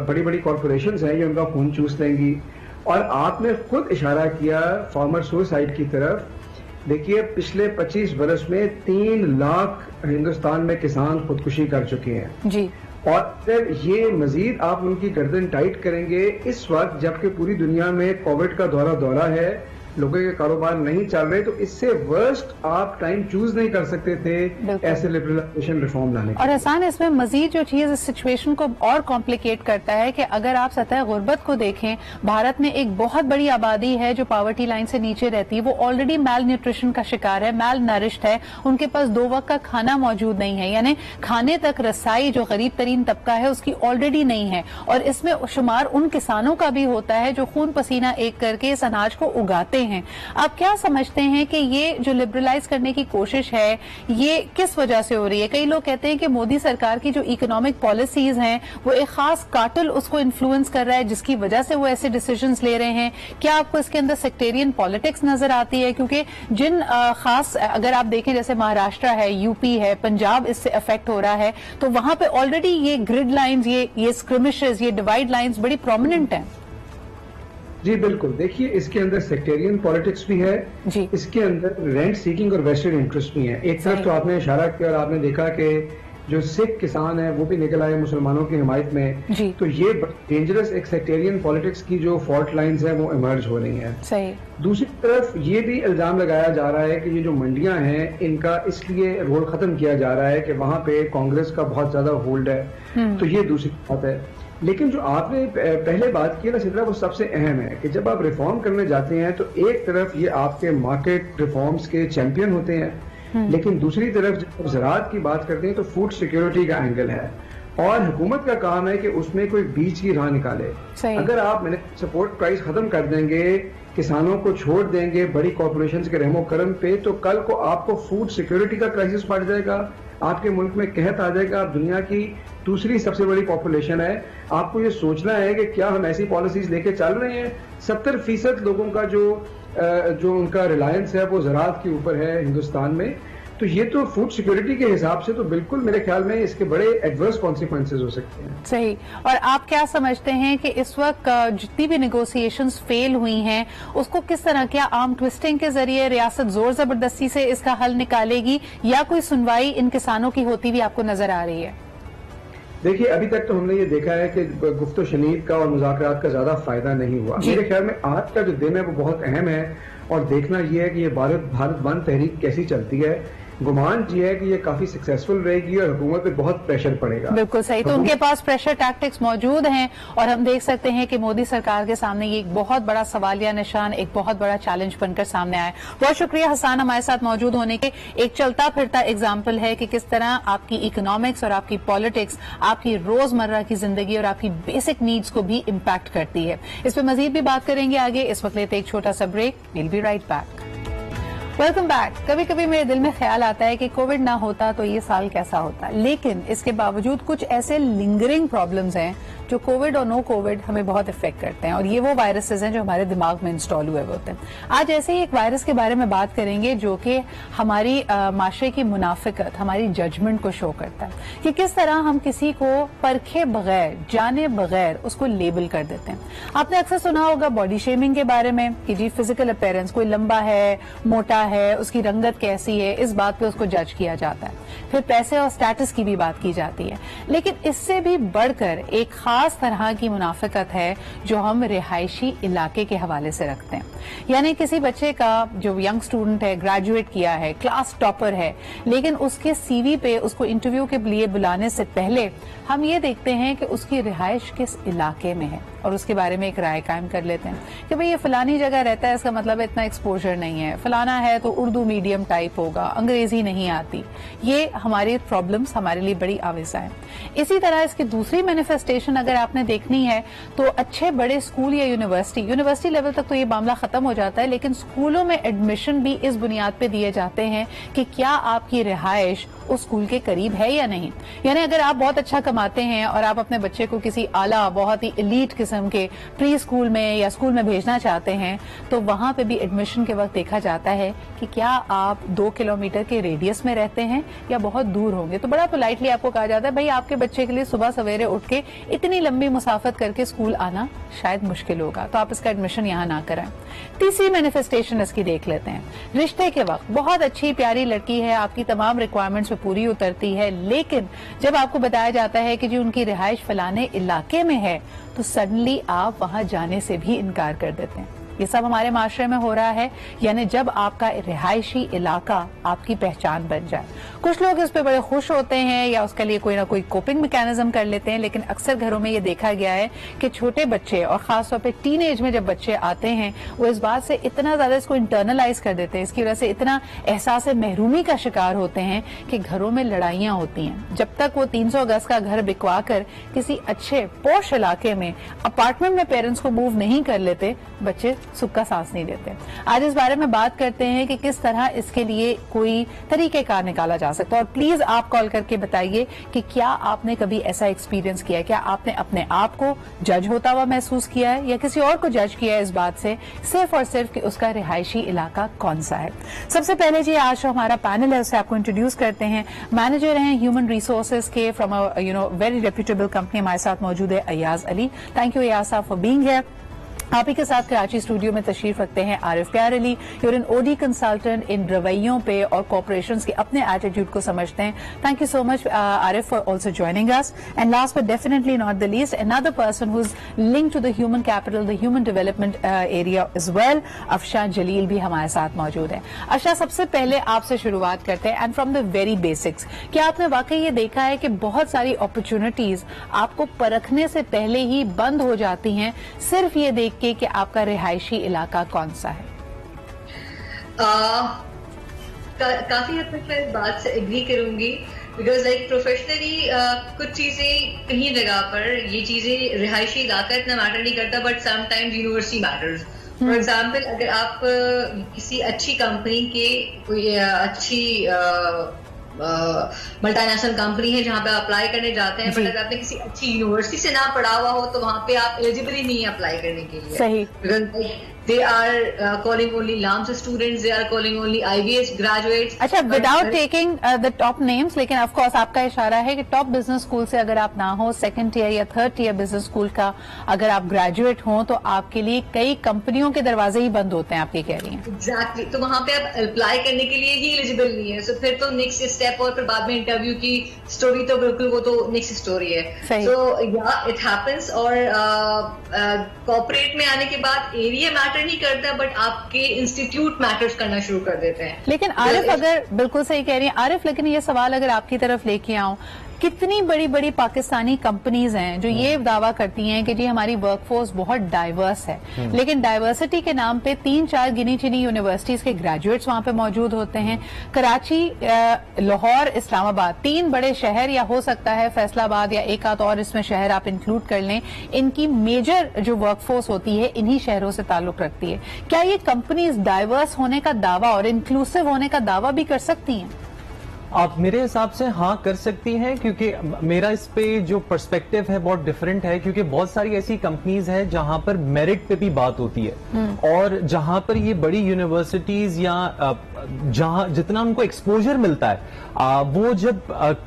E: बड़ी बड़ी कॉरपोरेशंस हैं ये उनका खून चूस लेंगी। और आपने खुद इशारा किया फार्मर सुसाइड की तरफ। देखिए पिछले 25 वर्ष में 3 लाख हिंदुस्तान में किसान खुदकुशी कर चुके हैं जी। और फिर ये मजीद आप उनकी गर्दन टाइट करेंगे इस वक्त जबकि पूरी दुनिया में कोविड का दौरा है, लोगों के कारोबार नहीं चल रहे, तो इससे वर्स्ट आप टाइम चूज नहीं कर सकते थे ऐसे लिबरलाइजेशन रिफॉर्म लाने के।
A: और आसान इसमें मजीद जो चीज इस सिचुएशन को और कॉम्प्लिकेट करता है कि अगर आप सतह गुर्बत को देखें, भारत में एक बहुत बड़ी आबादी है जो पॉवर्टी लाइन से नीचे रहती है। वो ऑलरेडी मैल न्यूट्रिशन का शिकार है, मैल नरिश्ड है, उनके पास 2 वक्त का खाना मौजूद नहीं है, यानी खाने तक रसाई जो गरीब तरीन तबका है उसकी ऑलरेडी नहीं है। और इसमें शुमार उन किसानों का भी होता है जो खून पसीना एक करके इस अनाज को उगाते हैं। आप क्या समझते हैं कि ये जो लिबरलाइज करने की कोशिश है ये किस वजह से हो रही है? कई लोग कहते हैं कि मोदी सरकार की जो इकोनॉमिक पॉलिसीज हैं वो एक खास कार्टेल उसको इन्फ्लुएंस कर रहा है जिसकी वजह से वो ऐसे डिसीजंस ले रहे हैं। क्या आपको इसके अंदर सेक्टेरियन पॉलिटिक्स नजर आती है? क्योंकि जिन खास अगर आप देखें जैसे महाराष्ट्र है, यूपी है, पंजाब इससे अफेक्ट हो रहा है, तो वहां पे ऑलरेडी ये ग्रिड लाइंस, ये स्क्रिमिशेस, ये डिवाइड लाइंस बड़ी प्रोमिनेंट हैं।
E: जी बिल्कुल, देखिए इसके अंदर सेक्टेरियन पॉलिटिक्स भी है जी। इसके अंदर रेंट सीकिंग और वेस्टेड इंटरेस्ट भी है। एक तरफ तो आपने इशारा किया और आपने देखा कि जो सिख किसान है वो भी निकल आए मुसलमानों की हिमायत में। तो ये डेंजरस एक सेक्टेरियन पॉलिटिक्स की जो फॉल्ट लाइंस है वो इमर्ज हो रही हैं।
A: सही।
E: दूसरी तरफ ये भी इल्जाम लगाया जा रहा है कि ये जो मंडियां हैं इनका इसलिए रोल खत्म किया जा रहा है कि वहां पे कांग्रेस का बहुत ज्यादा होल्ड है। तो ये दूसरी बात है। लेकिन जो आपने पहले बात की ना सिद्रा, वो सबसे अहम है कि जब आप रिफॉर्म करने जाते हैं तो एक तरफ ये आपके मार्केट रिफॉर्म्स के चैंपियन होते हैं, लेकिन दूसरी तरफ जब ज़राअत की बात करते हैं तो फूड सिक्योरिटी का एंगल है और हुकूमत का काम है कि उसमें कोई बीच की राह निकाले। अगर आप मैंने सपोर्ट प्राइस खत्म कर देंगे, किसानों को छोड़ देंगे बड़ी कॉर्पोरेशंस के रहमो करम पे, तो कल को आपको फूड सिक्योरिटी का क्राइसिस पड़ जाएगा, आपके मुल्क में कहत आ जाएगा। आप दुनिया की दूसरी सबसे बड़ी पॉपुलेशन है, आपको ये सोचना है कि क्या हम ऐसी पॉलिसीज लेके चल रहे हैं। 70% लोगों का जो उनका रिलायंस है वो ज़राअत के ऊपर है हिंदुस्तान में। तो ये तो फूड सिक्योरिटी के हिसाब से तो बिल्कुल मेरे ख्याल में इसके बड़े एडवर्स कॉन्सिक्वेंसेस हो सकते हैं।
A: सही। और आप क्या समझते हैं कि इस वक्त जितनी भी नेगोशिएशंस फेल हुई हैं उसको किस तरह, क्या आर्म ट्विस्टिंग के जरिए रियासत जोर जबरदस्ती से इसका हल निकालेगी या कोई सुनवाई इन किसानों की होती हुई आपको नजर आ रही है?
E: देखिए, अभी तक तो हमने ये देखा है कि गुफ्तो शनीद का और मुज़ाकरात का ज्यादा फायदा नहीं हुआ। मेरे ख्याल में आज का जो दिन है वो बहुत अहम है और देखना ये है कि ये भारत बंद तहरीक कैसी चलती है। गुमान ये है कि ये काफी सक्सेसफुल रहेगी और हुकूमत पे बहुत प्रेशर पड़ेगा।
A: बिल्कुल सही। तो उनके पास प्रेशर टैक्टिक्स मौजूद हैं और हम देख सकते हैं कि मोदी सरकार के सामने ये एक बहुत बड़ा सवालिया निशान, एक बहुत बड़ा चैलेंज बनकर सामने आया। बहुत शुक्रिया हसन हमारे साथ मौजूद होने के। एक चलता फिरता एग्जाम्पल है कि किस तरह आपकी इकोनॉमिक्स और आपकी पॉलिटिक्स आपकी रोजमर्रा की जिंदगी और आपकी बेसिक नीड्स को भी इम्पैक्ट करती है। इस पर मजीद भी बात करेंगे आगे। इस वक्त लेते एक छोटा सा break. Will be right back. Welcome back. कभी कभी मेरे दिल में ख्याल आता है कि कोविड ना होता तो ये साल कैसा होता, लेकिन इसके बावजूद कुछ ऐसे लिंगरिंग प्रॉब्लम्स हैं जो कोविड और नो कोविड हमें बहुत इफेक्ट करते हैं और ये वो वायरसेस हैं जो हमारे दिमाग में इंस्टॉल हुए होते हैं। आज ऐसे ही एक वायरस के बारे में बात करेंगे जो कि हमारी माशरे की मुनाफिकत, हमारी जजमेंट को शो करता है कि किस तरह हम किसी को परखे बगैर, जाने बगैर उसको लेबल कर देते हैं। आपने अक्सर सुना होगा बॉडी शेमिंग के बारे में कि जी फिजिकल अपीयरेंस, कोई लंबा है, मोटा है, उसकी रंगत कैसी है, इस बात पे उसको जज किया जाता है। फिर पैसे और स्टेटस की भी बात की जाती है, लेकिन इससे भी बढ़कर एक खास तरह की मुनाफिकत है जो हम रिहायशी इलाके के हवाले से रखते हैं। यानी किसी बच्चे का जो यंग स्टूडेंट है, ग्रेजुएट किया है, क्लास टॉपर है, लेकिन उसके सीवी पे उसको इंटरव्यू के लिए बुलाने से पहले हम ये देखते हैं कि उसकी रिहायश किस इलाके में है और उसके बारे में एक राय कायम कर लेते हैं कि भाई ये फलानी जगह रहता है, इसका मतलब इतना एक्सपोजर नहीं है, फलाना है तो उर्दू मीडियम टाइप होगा, अंग्रेजी नहीं आती। ये हमारी प्रॉब्लम्स हमारे लिए बड़ी आविज़ा है। इसी तरह इसकी दूसरी मैनिफेस्टेशन अगर आपने देखनी है तो अच्छे बड़े स्कूल या यूनिवर्सिटी लेवल तक तो ये मामला खत्म हो जाता है, लेकिन स्कूलों में एडमिशन भी इस बुनियाद पे दिए जाते हैं कि क्या आपकी रिहायश उस स्कूल के करीब है या नहीं। यानी अगर आप बहुत अच्छा कमाते हैं और आप अपने बच्चे को किसी आला, बहुत ही एलीट किस्म के प्री स्कूल में या स्कूल में भेजना चाहते हैं तो वहां पे भी एडमिशन के वक्त देखा जाता है कि क्या आप 2 किलोमीटर के रेडियस में रहते हैं या बहुत दूर होंगे। तो बड़ा पोलाइटली आपको कहा जाता है भाई आपके बच्चे के लिए सुबह सवेरे उठ के इतनी लंबी मुसाफत करके स्कूल आना शायद मुश्किल होगा, तो आप इसका एडमिशन यहाँ ना कराएं। तीसरी मैनिफेस्टेशन इसकी देख लेते हैं। रिश्ते के वक्त बहुत अच्छी प्यारी लड़की है, आपकी तमाम रिक्वायरमेंट्स पे पूरी उतरती है, लेकिन जब आपको बताया जाता है कि जी उनकी रिहाइश फलाने इलाके में है तो सडनली आप वहां जाने से भी इनकार कर देते हैं। ये सब हमारे माशरे में हो रहा है, यानी जब आपका रिहायशी इलाका आपकी पहचान बन जाए। कुछ लोग इस पे बड़े खुश होते हैं या उसके लिए कोई ना कोई कोपिंग मैकेनिज्म कर लेते हैं, लेकिन अक्सर घरों में ये देखा गया है कि छोटे बच्चे और खासतौर पे टीनेज में जब बच्चे आते हैं वो इस बात से इतना ज्यादा इसको इंटरनलाइज कर देते हैं, इसकी वजह से इतना एहसास महरूमी का शिकार होते हैं कि घरों में लड़ाइयां होती हैं। जब तक वो 300 गज का घर बिकवा कर किसी अच्छे पॉश इलाके में अपार्टमेंट में पेरेंट्स को मूव नहीं कर लेते, बच्चे सुख का सांस नहीं लेते। आज इस बारे में बात करते हैं कि किस तरह इसके लिए कोई तरीकेकार निकाला जा सकता है और प्लीज आप कॉल करके बताइए कि क्या आपने कभी ऐसा एक्सपीरियंस किया है, क्या आपने अपने आप को जज होता हुआ महसूस किया है या किसी और को जज किया है इस बात से सिर्फ और सिर्फ कि उसका रिहायशी इलाका कौन सा है। सबसे पहले जी आज हमारा पैनल है उसे आपको इंट्रोड्यूस करते हैं। मैनेजर हैं ह्यूमन रिसोर्सेज के फ्रॉम वेरी रेप्यूटेबल कंपनी, हमारे साथ मौजूद है अयाज अली। थैंक यू अयाज साहब फॉर बीइंग हियर। आप ही के साथ कराची स्टूडियो में तशरीफ रखते हैं Arif Pyar Ali. You're an OD consultant, इन रवैयों पे और कॉर्पोरेशंस के अपने एटीट्यूड को समझते हैं। Thank you so much Arif for also joining us. And last but definitely not the least, another person who is linked to the human capital, the human development area as well, Afsha Jalil भी हमारे साथ मौजूद है। अफशा, सबसे पहले आपसे शुरुआत करते हैं and from the very basics, क्या आपने वाकई ये देखा है कि बहुत सारी अपॉर्चुनिटीज आपको परखने से पहले ही बंद हो जाती हैं सिर्फ ये देख कि आपका रिहायशी इलाका कौन सा है?
F: काफी हद तक मैं इस बात से एग्री करूंगी, बिकॉज लाइक प्रोफेशनली कुछ चीजें कहीं जगह पर ये चीजें रिहायशी इलाका इतना मैटर नहीं करता, but sometimes university matters. For example, अगर आप किसी अच्छी कंपनी के कोई अच्छी मल्टीनेशनल कंपनी है जहां पे अप्लाई करने जाते हैं, बट अगर आपने किसी अच्छी यूनिवर्सिटी से ना पढ़ा हुआ हो तो वहां पे आप एलिजिबल ही नहीं है अप्लाई करने के लिए।
A: सही।
F: Because they are calling only LAMSA students, they are calling only IBS graduates.
A: अच्छा, without taking the top names, लेकिन ऑफ कोर्स आपका इशारा है कि टॉप बिजनेस स्कूल से अगर आप ना हो, सेकंड ईयर या थर्ड ईयर बिजनेस स्कूल का अगर आप ग्रेजुएट हो, तो आपके लिए कई कंपनियों के दरवाजे ही बंद होते हैं, आप ये कह रही हैं।
F: एग्जैक्टली, तो वहां पे आप अप्लाई करने के लिए ही एलिजिबल नहीं है। सो फिर तो नेक्स्ट स्टेप, और फिर बाद में इंटरव्यू की स्टोरी तो बिल्कुल वो तो नेक्स्ट स्टोरी है। सो या इट हैपेंस। और कॉर्पोरेट में आने के बाद एरिया मैटर नहीं करता, बट आपके इंस्टीट्यूट मैटर्स करना शुरू कर देते हैं।
A: लेकिन आरिफ, अगर बिल्कुल सही कह रही हैं आरिफ, लेकिन ये सवाल अगर आपकी तरफ लेके आऊं, कितनी बड़ी बड़ी पाकिस्तानी कंपनीज हैं जो ये दावा करती हैं कि जी हमारी वर्कफोर्स बहुत डाइवर्स है, लेकिन डाइवर्सिटी के नाम पे 3-4 गिनी चुनी यूनिवर्सिटीज के ग्रेजुएट्स वहां पे मौजूद होते हैं। कराची, लाहौर, इस्लामाबाद, 3 बड़े शहर, या हो सकता है फैसलाबाद या एक आध और इसमें शहर आप इंक्लूड कर लें, इनकी मेजर जो वर्कफोर्स होती है इन्हीं शहरों से ताल्लुक रखती है। क्या ये कंपनीज डाइवर्स होने का दावा और इंक्लूसिव होने का दावा भी कर सकती हैं?
G: आप मेरे हिसाब से हाँ कर सकती हैं, क्योंकि मेरा इस पे जो पर्सपेक्टिव है बहुत डिफरेंट है, क्योंकि बहुत सारी ऐसी कंपनीज हैं जहां पर मेरिट पे भी बात होती है, और जहां पर ये बड़ी यूनिवर्सिटीज या जहां जितना उनको एक्सपोजर मिलता है, वो जब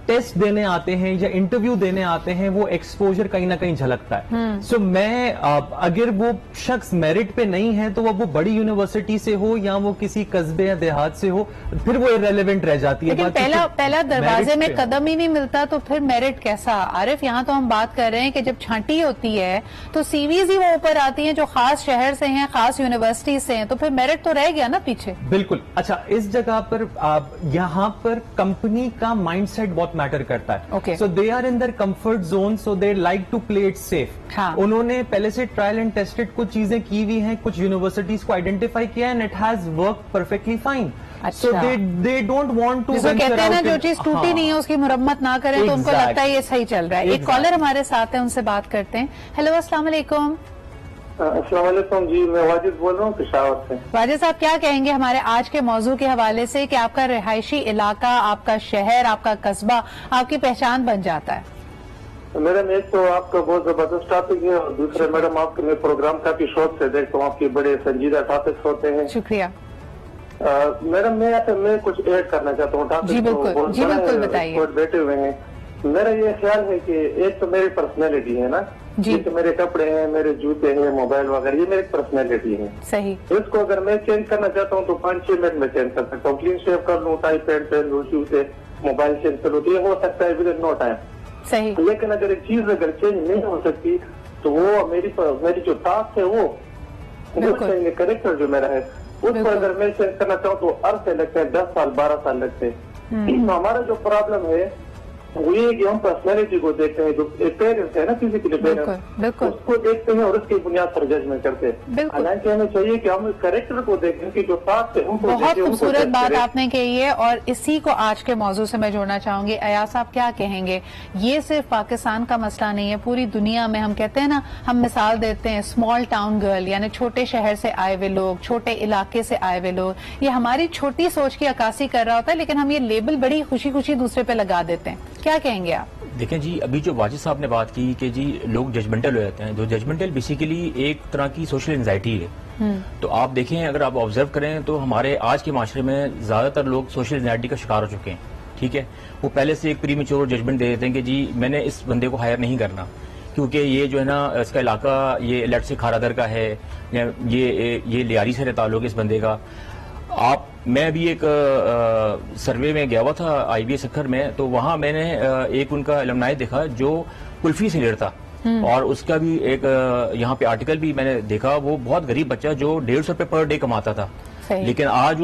G: टेस्ट देने आते हैं या इंटरव्यू देने आते हैं, वो एक्सपोजर कहीं ना कहीं झलकता है। सो मैं अगर वो शख्स मेरिट पे नहीं है, तो वो बड़ी यूनिवर्सिटी से हो या वो किसी कस्बे या देहात से हो, फिर वो इररेलेवेंट रह जाती है।
A: पहला दरवाजे में कदम ही नहीं मिलता तो फिर मेरिट कैसा? आरिफ, यहाँ तो हम बात कर रहे हैं कि जब छांटी होती है तो सीवीज ही वो ऊपर आती हैं जो खास शहर से हैं, खास यूनिवर्सिटी से हैं, तो फिर मेरिट तो रह गया ना पीछे।
G: बिल्कुल। अच्छा, इस जगह पर यहाँ पर कंपनी का माइंडसेट बहुत मैटर करता है। So they are in their comfort zone, so they like to play it safe. उन्होंने पहले से ट्रायल एंड टेस्टेड कुछ चीजें की हुई हैं, कुछ यूनिवर्सिटीज को आइडेंटिफाई किया and it has work perfectly fine. So they don't want to
A: कहते हैं ना, जो चीज टूटी नहीं है उसकी मुरम्मत ना करें, तो उनको लगता है ये सही चल रहा है। एक कॉलर हमारे साथ है, उनसे बात करते हैं। हेलो, अस्सलाम वालेकुम।
H: अस्सलाम वालेकुम जी, मैं वाजिद बोल रहा हूँ पेशावर से।
A: वाजिद साहब, क्या कहेंगे हमारे आज के मौजू के हवाले से कि आपका रिहायशी इलाका, आपका शहर, आपका कस्बा आपकी पहचान बन जाता है?
H: मैडम, एक तो आपका बहुत जबरदस्त टॉपिक है, और दूसरा मैडम आपके मैं प्रोग्राम काफी शौक से देखता हूँ, आपके बड़े संजीदा टॉपिक्स होते हैं।
A: शुक्रिया
H: मैडम। मैं कुछ ऐड करना चाहता हूँ टॉपिक।
A: जी बिल्कुल बताइए।
H: बैठे हुए हैं, मेरा ये ख्याल है कि एक तो मेरी पर्सनैलिटी है ना, जैसे मेरे कपड़े हैं, मेरे जूते हैं, मोबाइल वगैरह, ये मेरी पर्सनैलिटी है।
A: सही।
H: इसको अगर मैं चेंज करना चाहता हूँ तो 5-6 मिनट में चेंज कर सकता हूँ। क्लीन शेव कर लूँ, टाई पैंट पहन लूँ, जूते, मोबाइल चेंज कर लूँ, तो ये हो सकता है विद इन नो टाइम।
A: सही।
H: लेकिन अगर एक चीज अगर चेंज नहीं हो सकती तो वो मेरी जो टास्क है वो करेक्टर जो मेरा है उस पर अगर मैं चेंज करना चाहूँ तो अरसे लगते हैं, 10 साल 12 साल लगते हैं। हमारा जो प्रॉब्लम है वो ये कि हम पर्सनैलिटी को देखते हैं, जो पेरेंट्स है ना, किसी के पेरेंट्स उसको देखते हैं और उसकी बुनियाद पर जजमेंट करते हैं। हालांकि हमें चाहिए कि हम करेक्टर को देखें कि जो साथ है उनको।
A: बहुत खूबसूरत बात आपने कही है, और इसी को आज के मौजू से मैं जोड़ना चाहूंगी। अयाज साहब, क्या कहेंगे? ये सिर्फ पाकिस्तान का मसला नहीं है, पूरी दुनिया में। हम कहते हैं ना, हम मिसाल देते हैं स्मॉल टाउन गर्ल, यानी छोटे शहर से आए हुए लोग, छोटे इलाके से आए हुए लोग, ये हमारी छोटी सोच की अक्कासी कर रहा होता है, लेकिन हम ये लेबल बड़ी खुशी खुशी दूसरे पे लगा देते हैं। क्या कहेंगे आप?
I: देखें जी, अभी जो वाजिद साहब ने बात की कि जी लोग जजमेंटल हो जाते हैं, जो जजमेंटल बेसिकली एक तरह की सोशल एंजाइटी है। तो आप देखें, अगर आप ऑब्जर्व करें तो हमारे आज के माशरे में ज्यादातर लोग सोशल एंजाइटी का शिकार हो चुके हैं। ठीक है, वो पहले से एक प्रीमेच्योर जजमेंट दे देते हैं कि जी मैंने इस बंदे को हायर नहीं करना, क्योंकि ये जो है ना इसका इलाका ये लट से खारादर का है, ये लियारी से ताल्लुक है इस बंदे का। मैं भी एक सर्वे में गया हुआ था IBA सक्खर में, तो वहां मैंने एक उनका एलुमनाई देखा जो कुल्फी सेलर था, और उसका भी एक यहाँ पे आर्टिकल भी मैंने देखा। वो बहुत गरीब बच्चा जो 150 रुपए पर डे कमाता था, लेकिन आज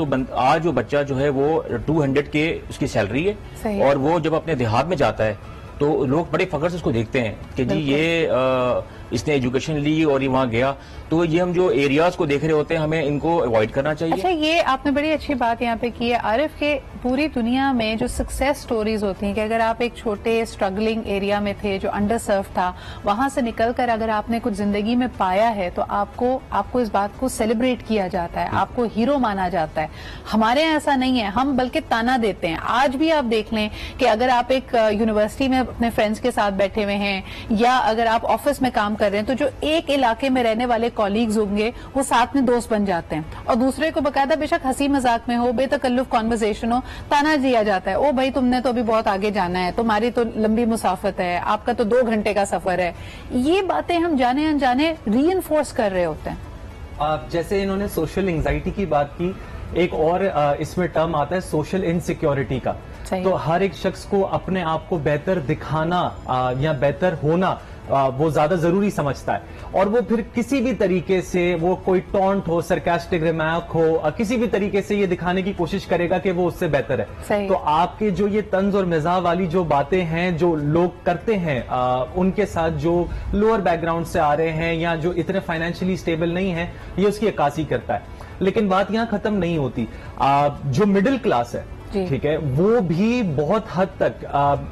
I: वो बच्चा जो है वो 200 के उसकी सैलरी है, और वो जब अपने देहात में जाता है तो लोग बड़े फख्र से उसको देखते हैं कि जी ये इसने एजुकेशन ली और ये वहाँ गया। तो ये हम जो एरियाज को देख रहे होते हैं हमें इनको अवॉइड करना चाहिए।
A: अच्छा, ये आपने बड़ी अच्छी बात यहाँ पे की है आरिफ के पूरी दुनिया में जो सक्सेस स्टोरीज होती हैं कि अगर आप एक छोटे स्ट्रगलिंग एरिया में थे जो अंडर सर्व था, वहां से निकलकर अगर आपने कुछ जिंदगी में पाया है तो आपको इस बात को सेलिब्रेट किया जाता है, आपको हीरो माना जाता है। हमारे यहाँ ऐसा नहीं है, हम बल्कि ताना देते हैं। आज भी आप देख लें कि अगर आप एक यूनिवर्सिटी में अपने फ्रेंड्स के साथ बैठे हुए हैं या अगर आप ऑफिस में काम कर रहे हैं तो जो एक इलाके में रहने वाले कॉलीग्स होंगे वो साथ में दोस्त बन जाते हैं और दूसरे को बकायदा बेशक हंसी मजाक में हो, बेतकल्लुफ कॉन्वर्सेशन हो, ताना दिया जाता है। ओ भाई तुमने तो अभी बहुत आगे जाना है, तुम्हारी तो लंबी मुसाफत है, आपका तो 2 घंटे का सफर है। ये बातें हम जाने अनजाने रीइंफोर्स कर रहे होते हैं।
G: जैसे इन्होंने सोशल एंजाइटी की बात की, एक और इसमें टर्म आता है सोशल इनसिक्योरिटी का। तो हर एक शख्स को अपने आप को बेहतर दिखाना या बेहतर होना वो ज्यादा जरूरी समझता है, और वो फिर किसी भी तरीके से, वो कोई टॉन्ट हो, सरकास्टिक रिमार्क हो, किसी भी तरीके से ये दिखाने की कोशिश करेगा कि वो उससे बेहतर है। तो आपके जो ये तंज और मिजाह वाली जो बातें हैं जो लोग करते हैं उनके साथ, जो लोअर बैकग्राउंड से आ रहे हैं या जो इतने फाइनेंशियली स्टेबल नहीं है, ये उसकी अक्कासी करता है। लेकिन बात यहाँ खत्म नहीं होती। जो मिडिल क्लास है, ठीक है, वो भी बहुत हद तक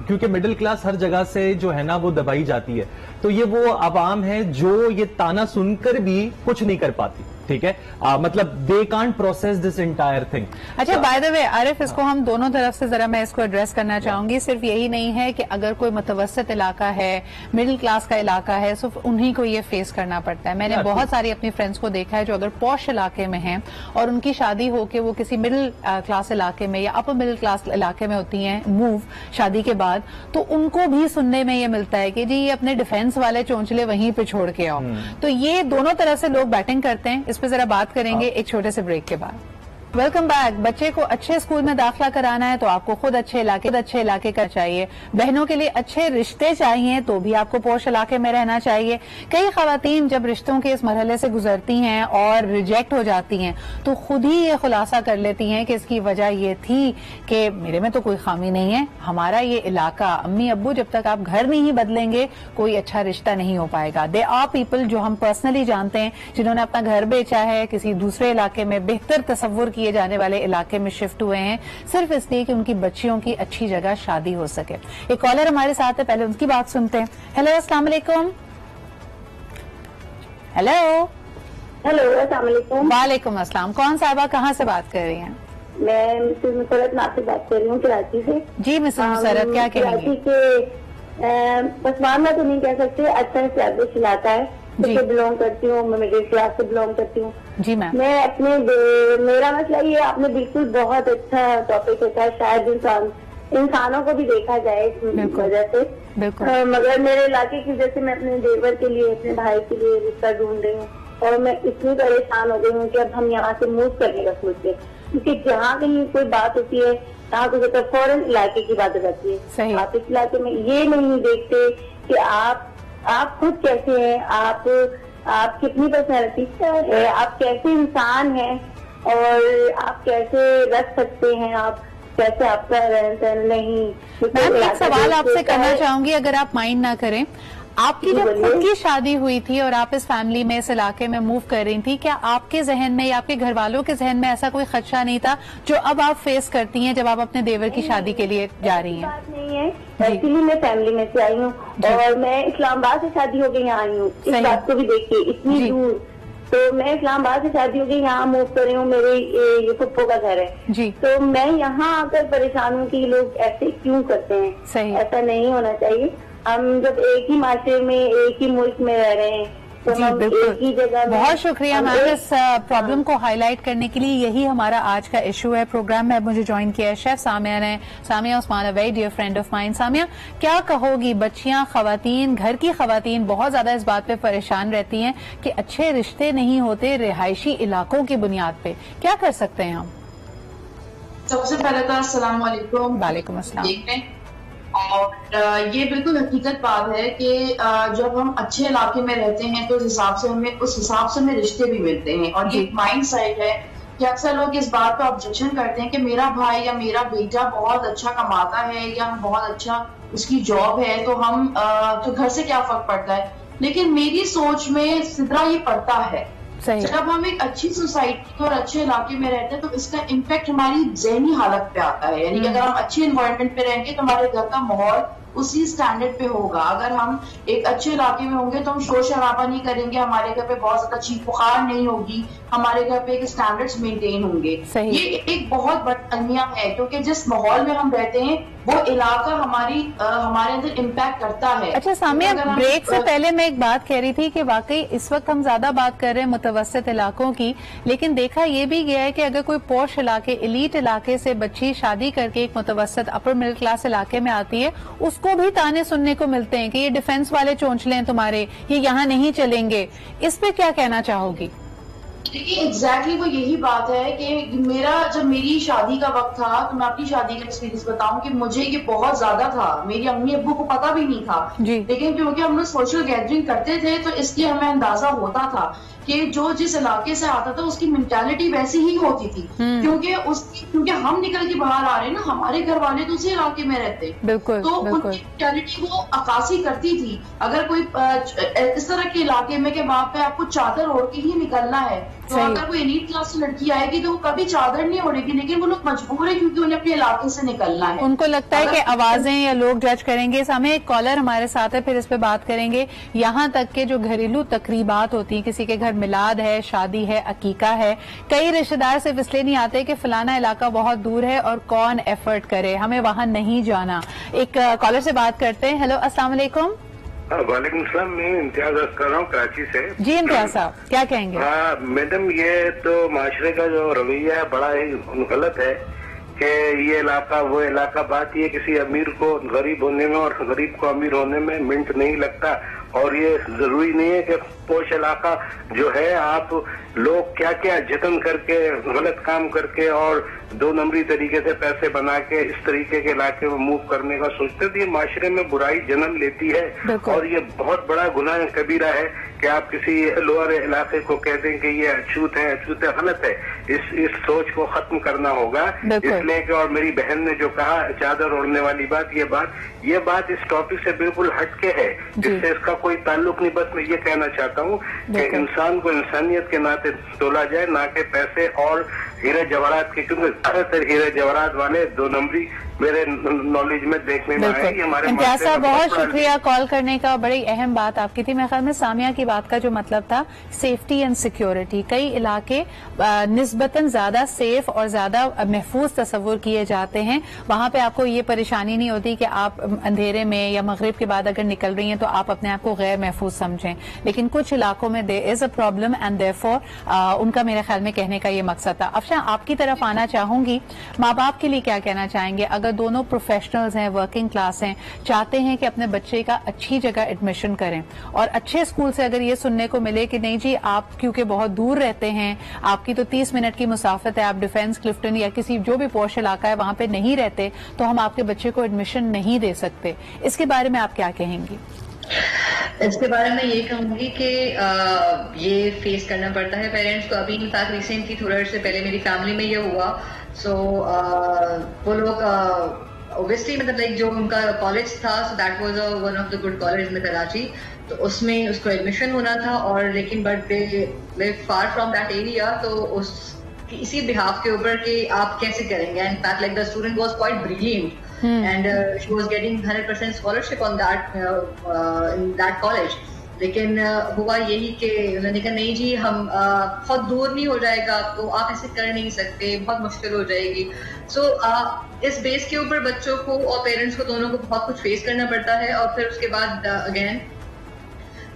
G: क्योंकि मिडिल क्लास हर जगह से जो है ना वो दबाई जाती है, तो ये वो आवाम है जो ये ताना सुनकर भी कुछ नहीं कर पाती। ठीक है, मतलब they can't process this entire thing.
A: अच्छा, बाय द वे आरिफ, इसको हम दोनों तरफ से जरा मैं इसको एड्रेस करना चाहूंगी। सिर्फ यही नहीं है कि अगर कोई मुतवस्सित इलाका है, मिडिल क्लास का इलाका है, सिर्फ उन्हीं को ये फेस करना पड़ता है। मैंने बहुत सारी अपनी फ्रेंड्स को देखा है जो अगर पॉश इलाके में हैं और उनकी शादी हो के वो किसी मिडिल क्लास इलाके में या अपर मिडिल क्लास इलाके में होती हैं मूव शादी के बाद, तो उनको भी सुनने में ये मिलता है कि जी ये अपने डिफेंस वाले चोंचले वहीं पे छोड़ के आओ। तो ये दोनों तरफ से लोग बैटिंग करते हैं। इस पे जरा बात करेंगे एक छोटे से ब्रेक के बाद। Welcome back. बच्चे को अच्छे स्कूल में दाखिला कराना है तो आपको खुद अच्छे इलाके का चाहिए। बहनों के लिए अच्छे रिश्ते चाहिए तो भी आपको पॉश इलाके में रहना चाहिए। कई खवातीन जब रिश्तों के इस मरहले से गुजरती हैं और रिजेक्ट हो जाती हैं तो खुद ही ये खुलासा कर लेती हैं कि इसकी वजह ये थी कि मेरे में तो कोई खामी नहीं है, हमारा ये इलाका, अम्मी अब्बू जब तक आप घर नहीं बदलेंगे कोई अच्छा रिश्ता नहीं हो पाएगा। दे आर पीपल जो हम पर्सनली जानते हैं जिन्होंने अपना घर बेचा है, किसी दूसरे इलाके में बेहतर तस्वुर किए जाने वाले इलाके में शिफ्ट हुए हैं सिर्फ इसलिए कि उनकी बच्चियों की अच्छी जगह शादी हो सके। एक कॉलर हमारे साथ है, पहले उनकी बात सुनते हैं। हेलो, अस्सलाम वालेकुम। हेलो
J: अस्सलाम वालेकुम।
A: वालेकुम अस्सलाम। कौन साहिबा, कहाँ से बात कर रही हैं?
J: मैं मिसेस मुसरत नासिर बात कर रही हूँ कराची से।
A: जी मिसेस मुसरत, क्या कहेंगी?
J: कराची के पसमानदा तो नहीं कह सकते, अच्छा एस्टैब्लिश इलाका है, उससे बिलोंग करती हूँ, मैं मिडिल क्लास से बिलोंग करती हूँ।
A: जी मैम।
J: मैं अपने मेरा मसला ये, आपने बिल्कुल बहुत अच्छा टॉपिक रखा, शायद इंसानों को भी देखा जाए इस वजह से, मगर मेरे इलाके की वजह से मैं अपने देवर के लिए, अपने भाई के लिए रिश्ता ढूंढ रही हूँ और मैं इतनी परेशान हो गई हूँ कि अब हम यहाँ से मूव करने का सोचते हैं, क्योंकि जहाँ कहीं कोई बात होती है यहाँ को तो फौरन इलाके की बात हो जाती है। आप इस इलाके में ये नहीं देखते कि आप खुद कैसे हैं, आप कितनी पर्सनैलिटी है, आप कैसे इंसान हैं और आप कैसे रख सकते हैं, आप कैसे आपका रहन सहन नहीं।
A: मैम एक सवाल आपसे करना चाहूंगी अगर आप माइंड ना करें। आपकी जब खुद की शादी हुई थी और आप इस फैमिली में, इस इलाके में मूव कर रही थी, क्या आपके जहन में या आपके घर वालों के जहन में ऐसा कोई खदशा नहीं था जो अब आप फेस करती हैं जब आप अपने देवर की शादी के लिए जा रही हैं?
J: बात नहीं है, एक्चुअली मैं फैमिली में से आई हूँ और मैं इस्लामाबाद से शादी हो गई यहाँ आई हूँ। इस बात को भी देखिए, इतनी दूर, तो मैं इस्लामाबाद से शादी हो गई, यहाँ मूव कर रही हूँ, मेरे ये फुप्पो का घर है जी। तो मैं यहाँ आकर परेशान हूँ कि लोग ऐसे क्यों करते हैं। ऐसा नहीं होना चाहिए। हम जब एक ही माशरे में, एक ही मुल्क में रह रहे हैं, तो हम एक ही जगह।
A: बहुत शुक्रिया मैम इस प्रॉब्लम को हाईलाइट करने के लिए। यही हमारा आज का इशू है। प्रोग्राम में मुझे ज्वाइन किया है शेफ सामिया ने। Samia Usman, a very dear friend of mine. Samia, क्या कहोगी, बच्चियां, खवातीन, घर की खवातीन बहुत ज्यादा इस बात पे परेशान रहती हैं कि अच्छे रिश्ते नहीं होते रिहायशी इलाकों की बुनियाद पे, क्या कर सकते हैं हम?
K: सबसे पहले तो अस्सलाम वालेकुम।
A: वालेकुम अस्सलाम।
K: और ये बिल्कुल हकीकत बात है कि जब हम अच्छे इलाके में रहते हैं तो उस हिसाब से हमें रिश्ते भी मिलते हैं। और ये माइंड सेट है कि अक्सर लोग इस बात पर ऑब्जेक्शन करते हैं कि मेरा भाई या मेरा बेटा बहुत अच्छा कमाता है या बहुत अच्छा उसकी जॉब है तो हम तो घर से क्या फर्क पड़ता है। लेकिन मेरी सोच में सिद्रा ये पड़ता है। जब हम एक अच्छी सोसाइटी और अच्छे इलाके में रहते हैं तो इसका इम्पैक्ट हमारी ज़हनी हालत पे आता है। यानी कि अगर हम अच्छे एनवायरनमेंट पे रहेंगे तो हमारे घर का माहौल उसी स्टैंडर्ड पे होगा। अगर हम एक अच्छे इलाके में होंगे तो हम शोर शराबा नहीं करेंगे, हमारे घर पे बहुत ज्यादा चीख पुकार नहीं होगी, हमारे घर पे एक स्टैंडर्ड्स मेंटेन होंगे। ये एक बहुत बड़ा अलमिया है क्योंकि जिस माहौल में हम रहते हैं वो इलाका हमारे अंदर इम्पैक्ट करता है।
A: अच्छा सामिया, ब्रेक से पहले मैं एक बात कह रही थी कि वाकई इस वक्त हम ज्यादा बात कर रहे हैं मुतवस्सित इलाकों की, लेकिन देखा ये भी गया है कि अगर कोई पॉश इलाके, एलीट इलाके से बच्ची शादी करके एक मुतवस्सित अपर मिडिल क्लास इलाके में आती है, उसको भी ताने सुनने को मिलते हैं कि ये डिफेंस वाले चोंचले हैं तुम्हारे, ये यहाँ नहीं चलेंगे। इस पे क्या कहना चाहोगी?
K: देखिए एग्जैक्टली वो यही बात है कि जब मेरी शादी का वक्त था तो मैं अपनी शादी का एक्सपीरियंस बताऊं कि मुझे ये बहुत ज्यादा था, मेरी अम्मी अब्बू को पता भी नहीं था। लेकिन क्योंकि हम लोग सोशल गैदरिंग करते थे तो इसलिए हमें अंदाजा होता था कि जो जिस इलाके से आता था उसकी मेंटालिटी वैसी ही होती थी। क्योंकि हम निकल के बाहर आ रहे हैं ना, हमारे घर वाले तो उसी इलाके में रहते, तो उनकी मेंटालिटी वो अक्कासी करती थी। अगर कोई इस तरह के इलाके में कि वहां पे आपको चादर ओढ़ के ही निकलना है तो अगर कोई एलीट क्लास की लड़की आएगी तो वो कभी चादर नहीं ओढ़ेगी, लेकिन वो लोग मजबूर है क्योंकि उन्हें अपने इलाके से निकलना है।
A: उनको लगता है कि आवाजें या लोग जज करेंगे। हमें एक कॉलर हमारे साथ है, फिर इस पे बात करेंगे। यहाँ तक के जो घरेलू तकरीबात होती है, किसी के घर मिलाद है, शादी है, अकीका है, कई रिश्तेदार सिर्फ इसलिए नहीं आते कि फलाना इलाका बहुत दूर है और कौन एफर्ट करे, हमें वहां नहीं जाना। एक कॉलर से बात करते हैं। हेलो, अस्सलाम वालेकुम।
L: वालेकुम सलाम, मैं इम्तियाज कर रहा हूँ कराची से।
A: जी इम्तियाज साहब, क्या कहेंगे?
L: मैडम, ये तो माशरे का जो रवैया है बड़ा ही गलत है कि ये इलाका वो इलाका। बात ये किसी अमीर को गरीब होने में और गरीब को अमीर होने में मिनट नहीं लगता। और ये जरूरी नहीं है कि पोश इलाका जो है आप लोग क्या क्या जतन करके गलत काम करके और दो नंबरी तरीके से पैसे बना के इस तरीके के इलाके में मूव करने का सोचते थे। ये माशरे में बुराई जन्म लेती है और ये बहुत बड़ा गुनाह कबीरा है कि आप किसी लोअर इलाके को कह दें कि ये अछूत है, गलत है। इस सोच को खत्म करना होगा। इसलिए कि और मेरी बहन ने जो कहा चादर ओढ़ने वाली बात, ये बात इस टॉपिक से बिल्कुल हटके है, जिससे इसका कोई ताल्लुक नहीं। बस मैं ये कहना चाहता हूँ कि इंसान को इंसानियत के नाते तोला जाए, ना कि पैसे और हीरे जवाहरात के, क्योंकि ज्यादातर हीरे जवाहरात वाले दो नंबरी मेरे नॉलेज में देखने में आएगी। हमारे
A: इम्तियाज साहब बहुत शुक्रिया कॉल करने का। बड़ी अहम बात आपकी थी। मेरे ख्याल में सामिया की बात का जो मतलब था सेफ्टी एंड सिक्योरिटी। कई इलाके निस्बतन ज्यादा सेफ और ज्यादा महफूज तस्वुर किए जाते हैं। वहां पे आपको ये परेशानी नहीं होती कि आप अंधेरे में या मगरिब के बाद अगर निकल रही हैं तो आप अपने आप को गैर महफूज समझें। लेकिन कुछ इलाकों में there is a problem and therefore उनका मेरे ख्याल में कहने का ये मकसद था। अफशा, आपकी तरफ आना चाहूंगी। माँ बाप के लिए क्या कहना चाहेंगे अगर दोनों प्रोफेशनल्स हैं, वर्किंग क्लास हैं, चाहते हैं कि अपने बच्चे का अच्छी जगह एडमिशन करें और अच्छे स्कूल से अगर ये सुनने को मिले कि नहीं जी आप क्योंकि बहुत दूर रहते हैं, आपकी तो 30 मिनट की मुसाफत है, आप डिफेंस, क्लिफ्टन या किसी जो भी पॉश इलाका है वहां पे नहीं रहते, तो हम आपके बच्चे को एडमिशन नहीं दे सकते। इसके बारे में आप क्या कहेंगी?
F: इसके बारे में ये कहूंगी कि ये फेस करना पड़ता है पेरेंट्स को। अभी इनफैक्ट रिसेंटली थोड़े अर्से पहले मेरी फैमिली में ये हुआ। सो वो लोग ऑब्वियसली मतलब लाइक जो उनका कॉलेज था, so that was one of the good college in Karachi, तो उसमें उसको एडमिशन होना था और लेकिन but they live far from that area, तो उस इसी बिहाफ के ऊपर कि आप कैसे करेंगे। In fact, like the student was quite brilliant, and she was getting 100% scholarship on that in that college. लेकिन हुआ यही कि उन्होंने कहा नहीं जी हम बहुत दूर नहीं हो जाएगा आपको, आप ऐसे कर नहीं सकते, बहुत मुश्किल हो जाएगी। सो इस बेस के ऊपर बच्चों को और पेरेंट्स को दोनों को बहुत कुछ फेस करना पड़ता है। और फिर उसके बाद अगेन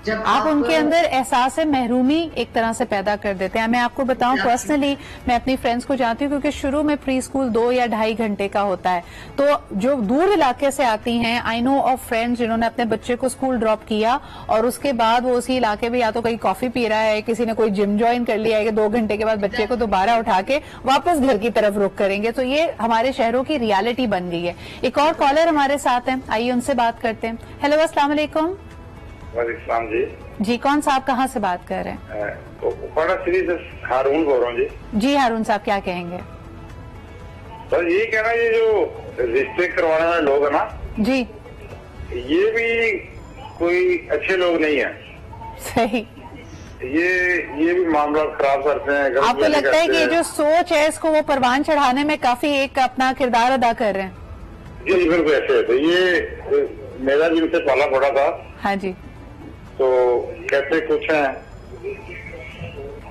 F: जब
A: आप उनके अंदर एहसास महरूमी एक तरह से पैदा कर देते हैं। मैं आपको बताऊं पर्सनली, मैं अपनी फ्रेंड्स को जानती हूँ क्योंकि शुरू में प्री स्कूल 2 या 2.5 घंटे का होता है, तो जो दूर इलाके से आती हैं, आई नो ऑफ फ्रेंड्स जिन्होंने अपने बच्चे को स्कूल ड्रॉप किया और उसके बाद वो उसी इलाके में या तो कहीं कॉफी पी रहा है, किसी ने कोई जिम ज्वाइन कर लिया है कि 2 घंटे के बाद बच्चे को दोबारा उठा के वापस घर की तरफ रुख करेंगे। तो ये हमारे शहरों की रियलिटी बन गई है। एक और कॉलर हमारे साथ हैं, आइए उनसे बात करते हैं। हेलो, अस्सलाम वालेकुम।
M: वालेकुम
A: जी, कौन साहब कहाँ से बात कर रहे हैं?
M: हारून बोल रहा हूँ जी।
A: जी हारून साहब, क्या कहेंगे?
M: सर ये कहना, ये जो रिश्ते करवाने वाले लोग है ना
A: जी,
M: ये भी कोई अच्छे लोग नहीं है।
A: सही।
M: ये भी मामला खराब करते हैं।
A: आपको लगता है कि ये जो सोच है इसको वो परवान चढ़ाने में काफी एक अपना किरदार अदा कर रहे हैं?
M: जी बिल्कुल ऐसे है। तो ये मेरा भी उनसे पाला पड़ा था।
A: हाँ जी।
M: तो कैसे कुछ है।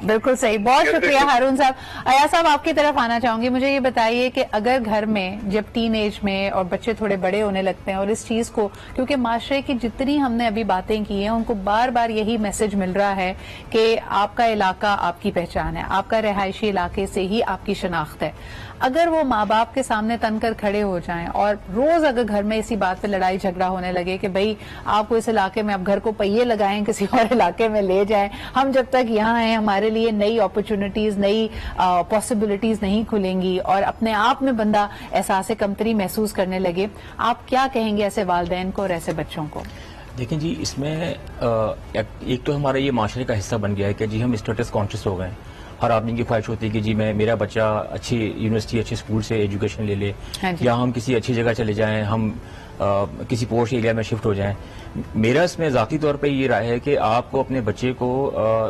A: बिल्कुल सही, बहुत शुक्रिया हारून साहब। अया साहब, आपकी तरफ आना चाहूंगी। मुझे ये बताइए कि अगर घर में जब टीन एज में और बच्चे थोड़े बड़े होने लगते हैं और इस चीज को, क्योंकि माशरे की जितनी हमने अभी बातें की हैं उनको बार बार यही मैसेज मिल रहा है कि आपका इलाका आपकी पहचान है, आपका रिहायशी इलाके से ही आपकी शनाख्त है। अगर वो माँ बाप के सामने तनकर खड़े हो जाएं और रोज अगर घर में इसी बात पे लड़ाई झगड़ा होने लगे कि भाई आपको इस इलाके में, आप घर को पहिए लगाएं, किसी और इलाके में ले जाएं, हम जब तक यहाँ हैं हमारे लिए नई अपॉर्चुनिटीज, नई पॉसिबिलिटीज नहीं खुलेंगी और अपने आप में बंदा एहसास कमतरी महसूस करने लगे, आप क्या कहेंगे ऐसे वालिदैन को और ऐसे बच्चों को?
I: देखें जी, इसमें एक तो हमारा ये माशरे का हिस्सा बन गया है कि जी हम स्टेटस कॉन्शियस हो गए। हर आदमी की ख्वाहिश होती है कि जी मेरा बच्चा अच्छी यूनिवर्सिटी, अच्छे स्कूल से एजुकेशन ले ले, या हम किसी अच्छी जगह चले जाएं, हम किसी पोश एरिया में शिफ्ट हो जाएं। मेरा इसमें ज़ाती तौर पे ये राय है कि आपको अपने बच्चे को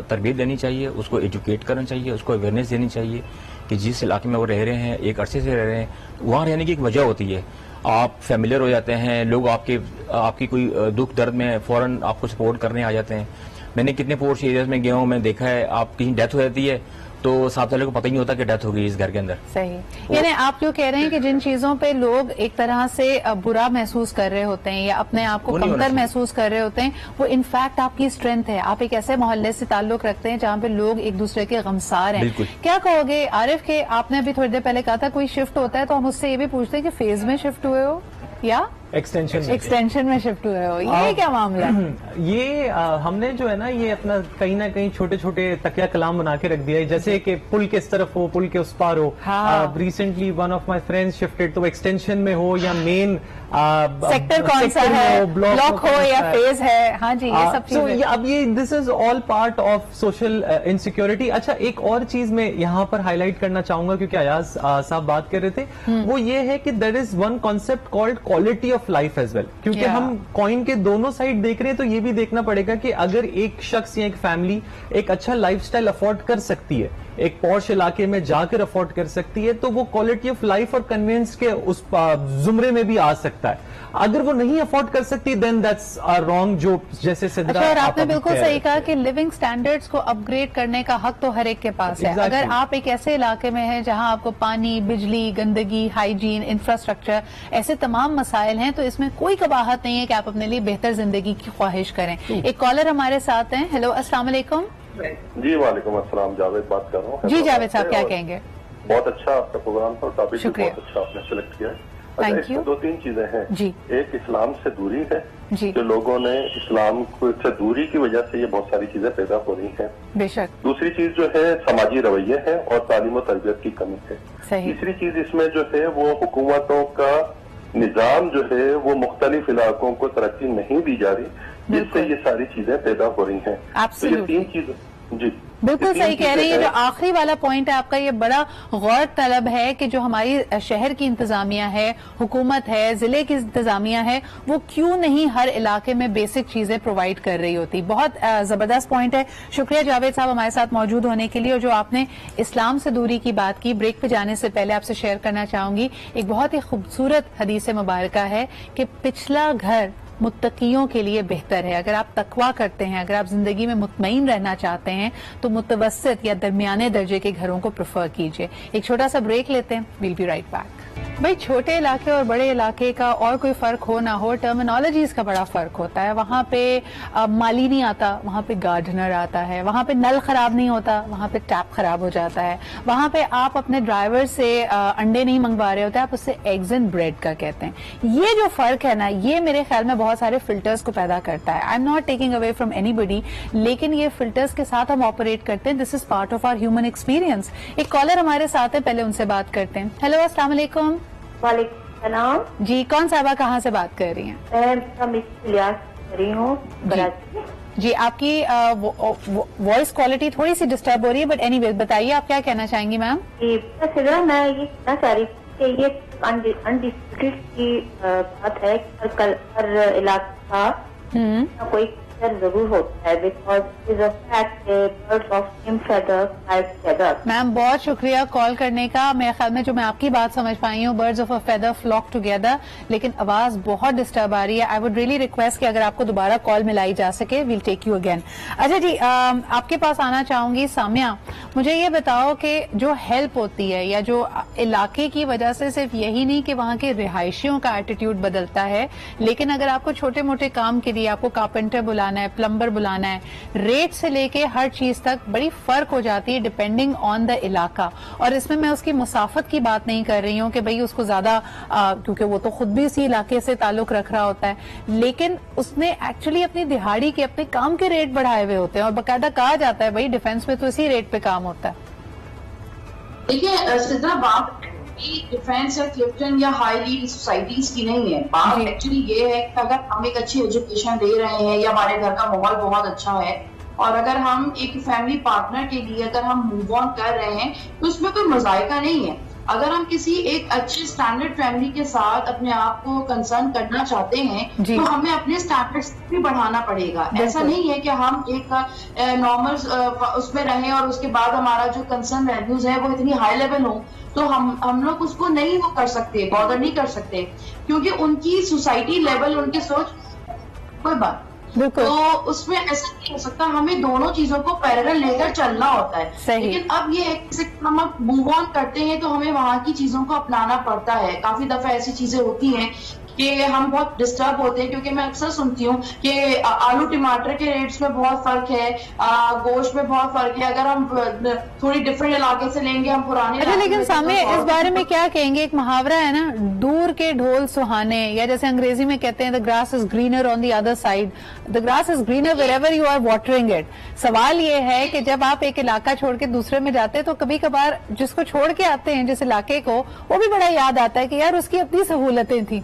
I: तरबियत देनी चाहिए, उसको एजुकेट करना चाहिए, उसको अवेयरनेस देनी चाहिए कि जिस इलाके में वो रह रहे हैं, एक अरसे से रह रहे हैं, वहाँ रहने की एक वजह होती है। आप फेमिलियर हो जाते हैं, लोग आपकी कोई दुख दर्द में फौरन आपको सपोर्ट करने आ जाते हैं। मैंने कितने पोर्श एरियाज में गया हूँ, मैंने देखा है आप कहीं डेथ हो जाती है तो साथ वाले को पता ही नहीं होता कि डेथ हो गई इस घर के अंदर।
A: सही। यानी आप जो कह रहे हैं कि जिन चीजों पे लोग एक तरह से बुरा महसूस कर रहे होते हैं या अपने आप को कमतर महसूस कर रहे होते हैं, वो इनफैक्ट आपकी स्ट्रेंथ है। आप एक ऐसे मोहल्ले से ताल्लुक रखते हैं जहाँ पे लोग एक दूसरे के गमसार हैं। क्या कहोगे आरिफ के, आपने अभी थोड़ी देर पहले कहा था कोई शिफ्ट होता है तो हम उससे ये भी पूछते हैं कि फेज में शिफ्ट हुए हो या एक्सटेंशन में शिफ्ट हुए हो, ये क्या मामला है?
G: ये हमने जो है ना, ये अपना कहीं ना कहीं छोटे छोटे तकिया कलाम बना के रख दिया है, जैसे कि पुल के इस तरफ हो, पुल के उस पार हो। Recently one of my friends shifted, तो एक्सटेंशन में हो या मेन
A: सेक्टर कौन सा है, ब्लॉक हो या फेज है। हाँ जी, ये सब चीजें।
G: अब ये this is all part of social insecurity. अच्छा, एक और चीज मैं यहाँ पर हाईलाइट करना चाहूंगा क्योंकि अयाज साहब बात कर रहे थे, वो ये है कि there is one concept called quality of life as well. क्योंकि हम कॉइन के दोनों साइड देख रहे हैं तो ये भी देखना पड़ेगा कि अगर एक शख्स या एक फैमिली एक अच्छा लाइफस्टाइल अफोर्ड कर सकती है, एक पॉश इलाके में जाकर अफोर्ड कर सकती है, तो वो क्वालिटी ऑफ लाइफ और कन्वीनियंस के उस जुमरे में भी आ सकता है। अगर वो नहीं अफोर्ड कर सकती देन दैट्स रॉन्ग, जो जैसे सिद्रा।
A: अच्छा, आपने बिल्कुल सही कहा कि लिविंग स्टैंडर्ड्स को अपग्रेड करने का हक तो हर एक के पास है। अगर आप एक ऐसे इलाके में हैं जहां आपको पानी, बिजली, गंदगी, हाइजीन, इंफ्रास्ट्रक्चर, ऐसे तमाम मसाइल हैं, तो इसमें कोई कबाहत नहीं है कि आप अपने लिए बेहतर जिंदगी की ख्वाहिश करें। एक कॉलर हमारे साथ हैं। हेलो, अस्सलाम वालेकुम।
H: जी वालेकुम अस्सलाम, जावेद बात कर रहा हूँ।
A: जी जावेद साहब, क्या कहेंगे?
H: बहुत अच्छा आपका प्रोग्राम था, टॉपिक बहुत अच्छा आपने सिलेक्ट किया है। अच्छा, इसमें 2-3 चीजें हैं जी। एक इस्लाम से दूरी है जी। जो लोगों ने इस्लाम से दूरी की वजह से ये बहुत सारी चीजें पैदा हो रही हैं।
A: बेशक।
H: दूसरी चीज जो है समाजी रवैये है और तालीम और तरबियत की कमी है। तीसरी चीज इसमें जो है वो हुकूमतों का निजाम जो है वो मुख्तलिफ इलाकों को तरक्की नहीं दी जा रही, जिससे ये सारी चीजें पैदा हो रही हैं। तो ये 3 चीजें जी
A: बिल्कुल सही कह रही है। जो आखिरी वाला पॉइंट है आपका, ये बड़ा गौर तलब है कि जो हमारी शहर की इंतजामिया है, हुकूमत है, जिले की इंतजामिया है, वो क्यों नहीं हर इलाके में बेसिक चीजें प्रोवाइड कर रही होती। बहुत जबरदस्त पॉइंट है। शुक्रिया जावेद साहब हमारे साथ मौजूद होने के लिए। और जो आपने इस्लाम से दूरी की बात की, ब्रेक पे जाने से पहले आपसे शेयर करना चाहूंगी, एक बहुत ही खूबसूरत हदीस मुबारक है कि पिछला घर मुत्तकियों के लिए बेहतर है। अगर आप तकवा करते हैं, अगर आप जिंदगी में मुतमईन रहना चाहते हैं, तो मुतवस्सित या दरमियाने दर्जे के घरों को प्रेफर कीजिए। एक छोटा सा ब्रेक लेते हैं, विल बी राइट बैक। भाई छोटे इलाके और बड़े इलाके का और कोई फर्क हो ना हो, टर्मिनोलॉजीज का बड़ा फर्क होता है। वहां पे माली नहीं आता, वहां पे गार्डनर आता है। वहां पे नल खराब नहीं होता, वहां पे टैप खराब हो जाता है। वहां पे आप अपने ड्राइवर से अंडे नहीं मंगवा रहे होते, आप उससे एग्स एंड ब्रेड का कहते हैं। ये जो फर्क है ना, ये मेरे ख्याल में बहुत सारे फिल्टर्स को पैदा करता है। I am not taking away from anybody, लेकिन ये फिल्टर्स के साथ हम ऑपरेट करते हैं। This is part of our human experience. एक कॉलर हमारे साथ है, पहले उनसे बात करते हैं। हेलो, अस्सलाम वालेकुम।
J: वालेकुम सलाम
A: जी, कौन साहबा कहाँ से बात कर रही हैं?
J: मैं इलियास कर रही हूँ कराची।
A: जी, आपकी वॉइस क्वालिटी थोड़ी सी डिस्टर्ब हो रही है, बट एनीवेज बताइए आप क्या कहना चाहेंगी मैम?
J: मैं ये कहना चाह रही थी कि ये अनडिस्प्यूटेड की बात है कि हर इलाका का कोई जरूर होता है,
A: मैम बहुत शुक्रिया कॉल करने का। मेरे ख्याल में जो मैं आपकी बात समझ पाई हूँ, birds of a feather flock together, लेकिन आवाज बहुत डिस्टर्ब आ रही है। आई वुड रियली रिक्वेस्ट कि अगर आपको दोबारा कॉल मिलाई जा सके, वील टेक यू अगेन। अच्छा जी, आपके पास आना चाहूंगी। सामिया, मुझे ये बताओ कि जो हेल्प होती है या जो इलाके की वजह से सिर्फ यही नहीं कि वहां के रिहायशियों का एटीट्यूड बदलता है, लेकिन अगर आपको छोटे मोटे काम के लिए आपको कारपेंटर बुलाना है, प्लम्बर बुलाना है, रेट से लेके हर चीज तक बड़ी फर्क हो जाती है डिपेंडिंग ऑन द इलाका। और इसमें मैं उसकी मुसाफत की बात नहीं कर रही हूँ कि भाई उसको ज्यादा, क्योंकि वो तो खुद भी इसी इलाके से ताल्लुक रख रहा होता है, लेकिन उसने एक्चुअली अपनी दिहाड़ी के, अपने काम के रेट बढ़ाए हुए होते हैं। और बाकायदा कहा जाता है भाई डिफेंस में तो इसी रेट पे काम होता है।
K: देखिए सिद्रा, बात डिफेंस या क्लिफ्टन या हाईली सोसाइटीज की नहीं है। बात एक्चुअली ये है कि अगर हम एक अच्छी एजुकेशन दे रहे हैं या हमारे घर का माहौल बहुत अच्छा है, और अगर हम एक फैमिली पार्टनर के लिए अगर हम मूव ऑन कर रहे हैं, तो इसमें कोई मजायका नहीं है। अगर हम किसी एक अच्छे स्टैंडर्ड फैमिली के साथ अपने आप को कंसर्न करना चाहते हैं, तो हमें अपने स्टैंडर्ड्स भी बढ़ाना पड़ेगा। ऐसा नहीं है कि हम एक नॉर्मल उसमें रहें और उसके बाद हमारा जो कंसर्न वैल्यूज है वो इतनी हाई लेवल हो, तो हम लोग उसको नहीं वो कर सकते, बॉदर नहीं कर सकते, क्योंकि उनकी सोसाइटी लेवल, उनकी सोच कोई बात, तो उसमें ऐसा नहीं हो सकता। हमें दोनों चीजों को पैरेलल लेकर चलना होता है। लेकिन अब ये है हम मूव ऑन करते हैं तो हमें वहां की चीजों को अपनाना पड़ता है। काफी दफा ऐसी चीजें होती हैं कि हम बहुत डिस्टर्ब होते हैं, क्योंकि मैं अक्सर सुनती हूँ कि आलू टमाटर के रेट्स में बहुत फर्क है, गोश्त में बहुत फर्क है। अगर हम थोड़ी डिफरेंट इलाके से लेंगे, हम पुराने।
A: अच्छा, लेकिन सामने इस बारे में क्या कहेंगे? एक मुहावरा है ना, दूर के ढोल सुहाने, या जैसे अंग्रेजी में कहते हैं the grass is greener on the other side. The grass is greener wherever you are watering it. सवाल ये है कि जब आप एक इलाका छोड़ के दूसरे में जाते हैं, तो कभी कभार जिसको छोड़ के आते हैं जिस इलाके को, वो भी बड़ा याद आता है कि यार उसकी अपनी सहूलतें थी।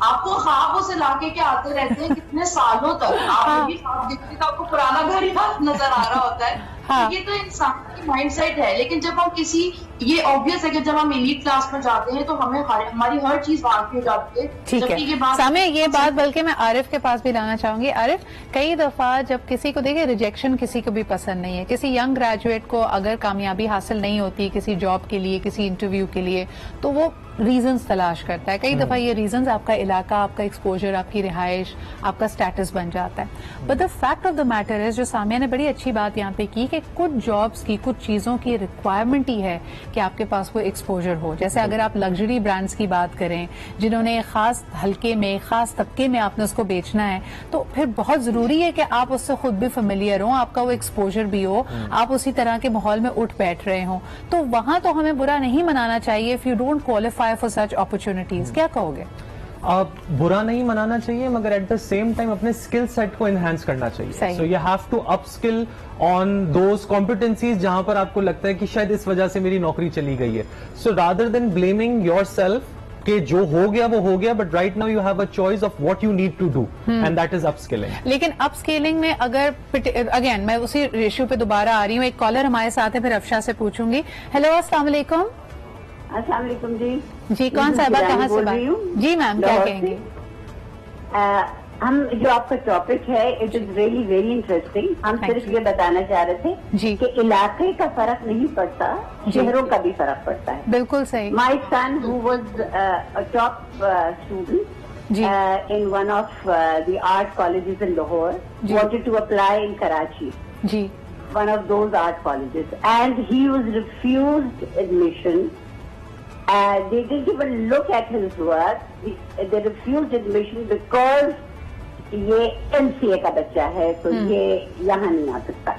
K: आपको ख्वाब उस इलाके के आते रहते हैं कितने सालों तक, आप ख्वाब देखते तो आपको पुराना घर ही नजर आ रहा होता है। हाँ। ये तो इंसान की माइंडसेट है। लेकिन जब हम किसी, ये ऑब्वियस है कि जब हम एलीट क्लास में जाते हैं तो हमें हमारी हर चीज वहां की हो जाती है।
A: ठीक है सामने ये बात, बल्कि मैं आरिफ के पास भी लाना चाहूंगी। आरिफ, कई दफा जब किसी को देखिए, रिजेक्शन किसी को भी पसंद नहीं है। किसी यंग ग्रेजुएट को अगर कामयाबी हासिल नहीं होती किसी जॉब के लिए, किसी इंटरव्यू के लिए, तो वो रीजंस तलाश करता है। कई दफा ये रीजंस आपका इलाका, आपका एक्सपोजर, आपकी रिहाइश, आपका स्टेटस बन जाता है। But the fact of the matter is, जो सामिया ने बड़ी अच्छी बात यहाँ पे की, कि कुछ जॉब्स की, कुछ चीजों की रिक्वायरमेंट ही है कि आपके पास वो एक्सपोजर हो। जैसे अगर आप लग्जरी ब्रांड्स की बात करें, जिन्होंने खास हल्के में, खास तबके में आपने उसको बेचना है, तो फिर बहुत जरूरी है कि आप उससे खुद भी फेमिलियर हो, आपका वो एक्सपोजर भी हो, आप उसी तरह के माहौल में उठ बैठ रहे हो। तो वहां तो हमें बुरा नहीं मनाना चाहिए if you don't qualify for such opportunities. क्या कहोगे?
G: आप बुरा नहीं मनाना चाहिए, मगर एट द सेम टाइम अपने स्किल सेट को एनहांस करना चाहिए। So you have to upskill on those competencies जहां पर आपको लगता है कि शायद इस वजह से मेरी नौकरी चली गई है। So rather than blaming yourself कि जो हो गया वो हो गया, but right now you have a choice of what you need to do, and that is upskilling.
A: लेकिन अपस्किलिंग में अगर अगेन मैं उसी इश्यू पे दोबारा आ रही हूँ। एक कॉलर हमारे साथ है, फिर अफशा से पूछूंगी। हेलो, अस्सलाम वालेकुम।
J: अस्सलाम वालेकुम
A: जी, कौन साहबा कहाँ से बात? जी मैम, क्या कहेंगे?
J: हम जो आपका टॉपिक है, it is really very interesting. हम सिर्फ ये बताना चाह रहे थे कि इलाके का फर्क नहीं पड़ता, शहरों का भी फर्क पड़ता है।
A: बिल्कुल सही।
J: My son who was a top student in one of the art colleges in Lahore wanted to apply in Karachi. One of those art colleges, and he was refused admission
N: They didn't even look at his work. They refused admission because ये MCA का बच्चा है, तो ये यहाँ नहीं आ सकता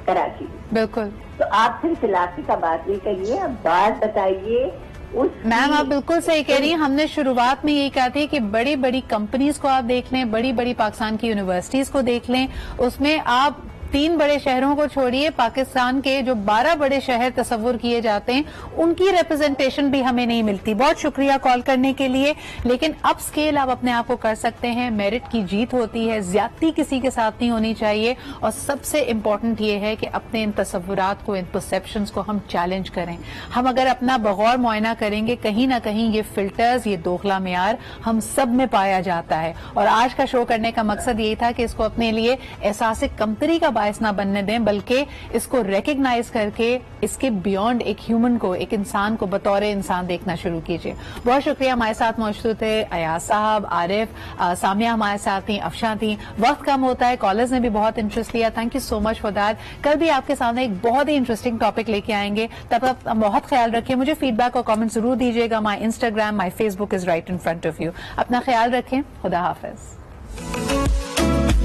N: कराची।
A: बिल्कुल।
N: तो आप सिर्फ फिलासफी का बात नहीं करिए, अब बात बताइए।
A: मैम आप बिल्कुल सही कह रही हैं। हमने शुरुआत में यही कहा था कि बड़ी बड़ी कंपनीज को आप देख लें, बड़ी बड़ी पाकिस्तान की यूनिवर्सिटीज को देख लें, उसमें आप 3 बड़े शहरों को छोड़िए, पाकिस्तान के जो 12 बड़े शहर तस्वुर किए जाते हैं उनकी रिप्रेजेंटेशन भी हमें नहीं मिलती। बहुत शुक्रिया कॉल करने के लिए, लेकिन अब स्केल आप अपने आप को कर सकते हैं। मेरिट की जीत होती है, ज्यादती किसी के साथ नहीं होनी चाहिए, और सबसे इम्पोर्टेंट ये है कि अपने इन तस्वुरात को, इन परसेप्शंस को हम चैलेंज करें। हम अगर अपना बगौर मुआयना करेंगे, कहीं ना कहीं ये फिल्टर्स, ये दोखला मेयार हम सब में पाया जाता है। और आज का शो करने का मकसद यही था कि इसको अपने लिए एहसास कमतरी का बायस ना बनने दें, बल्कि इसको रिकग्नाइज करके इसके बियॉन्ड एक ह्यूमन को, एक इंसान को बतौर इंसान देखना शुरू कीजिए। बहुत शुक्रिया। हमारे साथ मौजूद थे अयाज साहब, आरिफ, सामिया हमारे साथ थी, अफशा थी। वक्त कम होता है, कॉलर्स ने भी बहुत इंटरेस्ट लिया, thank you so much for that. कल भी आपके सामने एक बहुत ही इंटरेस्टिंग टॉपिक लेके आएंगे, तब तक बहुत ख्याल रखें। मुझे फीडबैक और कॉमेंट जरूर दीजिएगा। My Instagram, my Facebook is right in front of you. अपना ख्याल रखें। खुदा हाफिज।